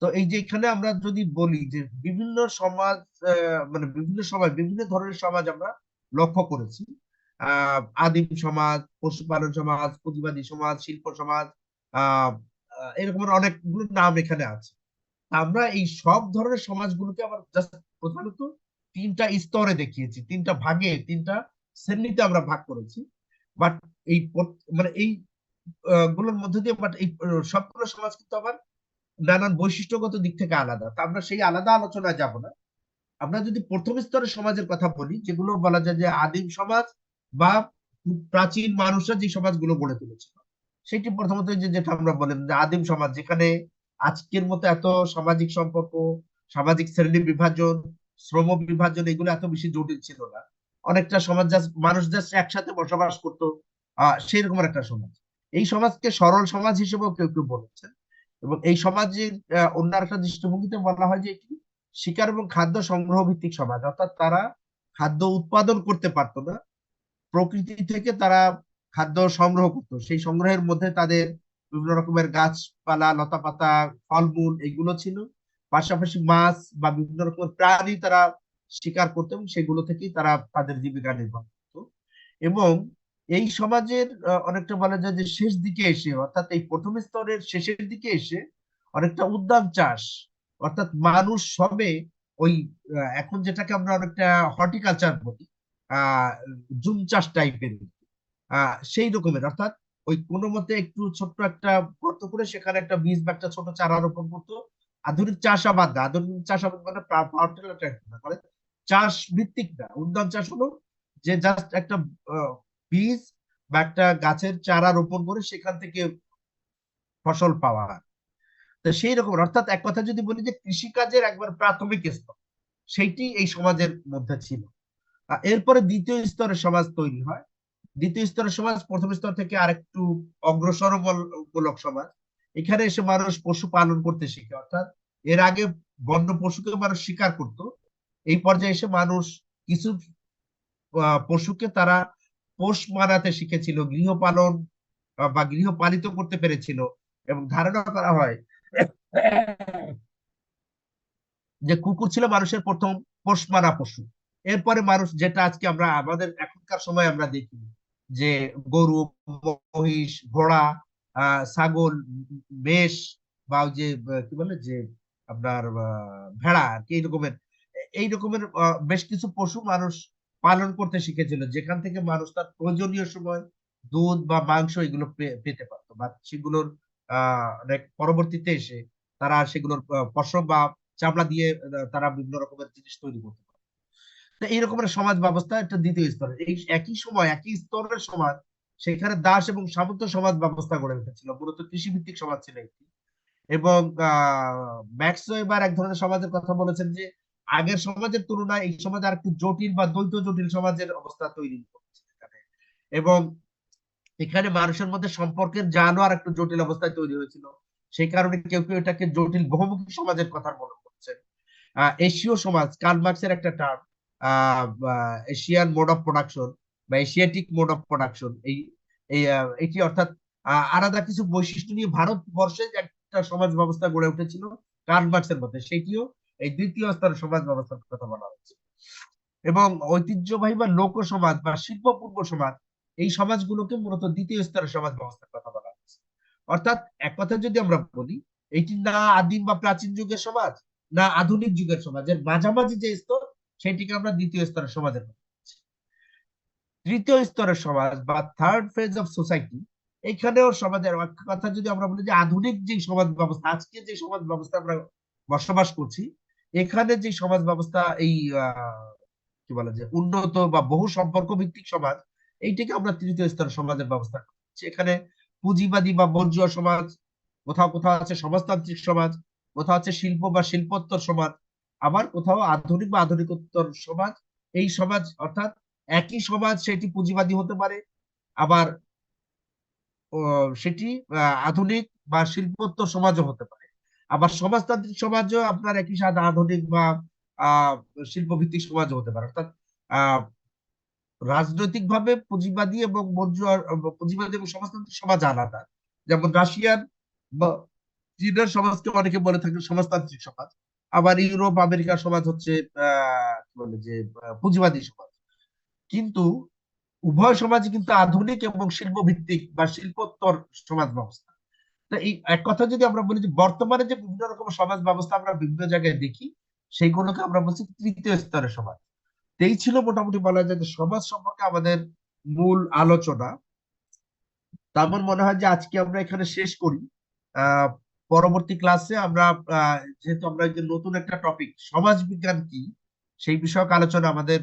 তো এই যে এখানে আমরা যদি বলি যে বিভিন্ন সমাজ, মানে বিভিন্ন সময় বিভিন্ন ধরনের সমাজ আমরা লক্ষ্য করেছি। আদিম সমাজ, পশুপালন সমাজ, পুঁজিবাদী সমাজ, শিল্প সমাজ, এরকমের অনেকগুলো নাম এখানে আছে। আমরা এই সব ধরনের সমাজগুলোকে আবার জাস্ট প্রধানত তিনটা স্তরে দেখিয়েছি, তিনটা ভাগে, তিনটা শ্রেণীতে আমরা ভাগ করেছি। বাট এই মানে এই গুলোর মধ্যে দিয়ে বাট এই সবগুলো সমাজ কিন্তু আবার নানান বৈশিষ্ট্যগত দিক থেকে আলাদা। তা আমরা সেই আলাদা আলোচনায় যাব না। আমরা যদি প্রথম স্তরের সমাজের কথা বলি, যেগুলো বলা যায় যে আদিম সমাজ বা প্রাচীন মানুষরা যে সমাজগুলো গড়ে তুলেছিল, সেটি প্রথমত যেটা আমরা বলেন যে আদিম সমাজ, যেখানে আজকের মতো এত সামাজিক সম্পর্ক, সামাজিক শ্রেণী বিভাজন, শ্রম বিভাজন এগুলো এত বেশি জটিল ছিল না। অনেকটা সমাজ মানুষ জাস্ট একসাথে বসবাস করতো, সেই রকম একটা সমাজ। এই সমাজকে সরল সমাজ হিসেবেও কেউ কেউ বলেছেন। এবং এই সমাজের অন্য একটা দৃষ্টিভঙ্গিতে বলা হয় যে এটি শিকার এবং খাদ্য সংগ্রহ ভিত্তিক সমাজ, অর্থাৎ তারা খাদ্য উৎপাদন করতে পারতো না, প্রকৃতি থেকে তারা খাদ্য সংগ্রহ করতো। সেই সংগ্রহের মধ্যে তাদের বিভিন্ন রকমের গাছপালা, লতাপাতা, ফলমূল এগুলো ছিল, পাশাপাশি মাছ বা বিভিন্ন রকমের প্রাণী তারা শিকার করতো এবং সেগুলো থেকেই তারা তাদের জীবিকা নির্বাহ করতো। এবং এই সমাজের অনেকটা বলা যায় যে শেষ দিকে এসে, অর্থাৎ এই প্রথম স্তরের শেষের দিকে এসে অনেকটা উদ্যান চাষ, অর্থাৎ মানুষ সবে ওই এখন যেটাকে আমরা অনেকটা হর্টিকালচার বলি, জুম চাষ টাইপের, সেই রকমের, অর্থাৎ ওই কোনো মতে একটু ছোট্ট একটা গর্ত করে সেখানে একটা বীজ বা একটা ছোট চারা রোপণ করতো। আধুনিক চাষাবাদ না, আধুনিক চাষাবাদ মানে পাওয়ার টিলার ট্রাক্টর না, মানে চাষ ভিত্তিক না। উদ্যান চাষ হলো যে জাস্ট একটা বীজ বা একটা গাছের চারা রোপণ করে সেখান থেকে ফসল পাওয়া। তো সেই রকম, অর্থাৎ এক কথা যদি বলি যে কৃষিকাজের একবার প্রাথমিক স্তর সেইটি এই সমাজের মধ্যে ছিল। এরপরে দ্বিতীয় স্তরের সমাজ তৈরি হয়। দ্বিতীয় স্তরের সমাজ প্রথম স্তর থেকে আরেকটু অগ্রসরমূলক সমাজ। এখানে এসে মানুষ পশু পালন করতে শিখে, অর্থাৎ এর আগে বন্য পশুকে মানুষ শিকার করত, এই পর্যায়ে এসে মানুষ কিছু পশুকে তারা পোষ মানাতে শিখেছিল, গৃহপালন বা গৃহপালিত করতে পেরেছিল। এবং ধারণা করা হয় যে কুকুর ছিল মানুষের প্রথম পোষ মানা পশু। এরপরে মানুষ, যেটা আজকে আমরা আমাদের এখনকার সময় আমরা দেখি যে গরু, মহিষ, ঘোড়া, ছাগল, মেষ বা ওই যে কি বলে যে আপনার ভেড়া আর কি, এইরকমের বেশ কিছু পশু মানুষ পালন করতে শিখেছিল, যেখান থেকে মানুষ তার প্রয়োজনীয় সময় দুধ বা মাংস এগুলো পেতে পারতো, বা সেগুলোর পরবর্তীতে এসে তারা সেগুলোর পশম বা চামড়া দিয়ে তারা বিভিন্ন রকমের জিনিস তৈরি করতে পারে। তো এইরকমের সমাজ ব্যবস্থা একটা দ্বিতীয় স্তরের। এই একই সময় একই স্তরের সমাজ, সেখানে দাস এবং সামন্ত সমাজ ব্যবস্থা গড়ে উঠেছিল, মূলত কৃষিভিত্তিক সমাজ ছিল একটি। এবং ম্যাক্স ওয়েবার এক ধরনের সমাজের কথা বলেছেন যে আগের সমাজের তুলনায় এই সমাজ আর একটু জটিল বা দ্বৈত জটিল সমাজের অবস্থা তৈরি করছে এখানে। এবং এখানে মানুষের মধ্যে সম্পর্কের জালও আর একটু জটিল অবস্থায় তৈরি হয়েছিল। সেই কারণে কেউ কেউ এটাকে জটিল বহুমুখী সমাজের কথা মনে করছেন। এশীয় সমাজ, কার্ল মার্কসের একটা term, Asian mode of production বা এশিয়াটিক মোড অফ প্রোডাকশন, এটি অর্থাৎ আলাদা কিছু বৈশিষ্ট্য নিয়ে ভারতবর্ষে একটা সমাজ ব্যবস্থা গড়ে উঠেছিল কার্ল মার্কসের মধ্যে, সেটিও এই দ্বিতীয় স্তরের সমাজ ব্যবস্থার কথা বলা হচ্ছে। এবং ঐতিহ্যবাহী বা লোক সমাজ বা শিল্পপূর্ব সমাজ, এই সমাজগুলোকে মূলত দ্বিতীয় স্তরের সমাজ ব্যবস্থার কথা বলা হচ্ছে। অর্থাৎ এক কথা যদি আমরা বলি, এটি না আদিম বা প্রাচীন যুগের সমাজ, না আধুনিক যুগের সমাজের মাঝামাঝি যে স্তর, সেটিকে আমরা দ্বিতীয় স্তরের সমাজের কথা বলছি। তৃতীয় স্তরের সমাজ বা থার্ড ফেজ অফ সোসাইটি, এখানেও সমাজের কথা যদি আমরা বলি যে আধুনিক যে সমাজ ব্যবস্থা, আজকে যে সমাজ ব্যবস্থা আমরা বসবাস করছি, এখানে যে সমাজ ব্যবস্থা, এই কি বলা যায় উন্নত বা বহু সম্পর্ক ভিত্তিক সমাজ, এইটাকে আমরা তৃতীয় স্তরের সমাজের ব্যবস্থা করছি। এখানে পুঁজিবাদী বা বর্জ্য সমাজ, কোথাও কোথাও আছে সমাজতান্ত্রিক সমাজ, কোথাও আছে শিল্প বা শিল্পোত্তর সমাজ, আবার কোথাও আধুনিক বা আধুনিকোত্তর সমাজ। এই সমাজ অর্থাৎ একই সমাজ, সেটি পুঁজিবাদী হতে পারে, আবার সেটি আধুনিক বা শিল্পোত্তর সমাজও হতে পারে, আবার সমাজতান্ত্রিক সমাজও আপনার একই সাথে আধুনিক বা শিল্পভিত্তিক সমাজও হতে পারে। অর্থাৎ রাজনৈতিকভাবে পুঁজিবাদী এবং পুঁজিবাদী এবং সমাজতান্ত্রিক সমাজ আলাদা। যেমন রাশিয়ান বা চীনের সমাজকে অনেকে বলে থাকেন সমাজতান্ত্রিক সমাজ, আবার ইউরোপ আমেরিকার সমাজ হচ্ছে কি বলে যে পুঁজিবাদী সমাজ। কিন্তু উভয় সমাজই কিন্তু আধুনিক এবং শিল্প ভিত্তিক বা শিল্পোত্তর সমাজ ব্যবস্থা। তো এই এক কথা যদি আমরা বলি যে বর্তমানে যে বিভিন্ন রকম সমাজ ব্যবস্থা আমরা বিভিন্ন জায়গায় দেখি, সেইগুলোকে আমরা বলছি তৃতীয় স্তরের সমাজ। তো এই ছিল মোটামুটি বলা যায় যে সমাজ সম্পর্কে আমাদের মূল আলোচনা। তা আমার মনে হয় যে আজকে আমরা এখানে শেষ করি। আহ পরবর্তী ক্লাসে আমরা যেহেতু আমরা যে নতুন একটা টপিক সমাজ বিজ্ঞান কি সেই বিষয়ক আলোচনা আমাদের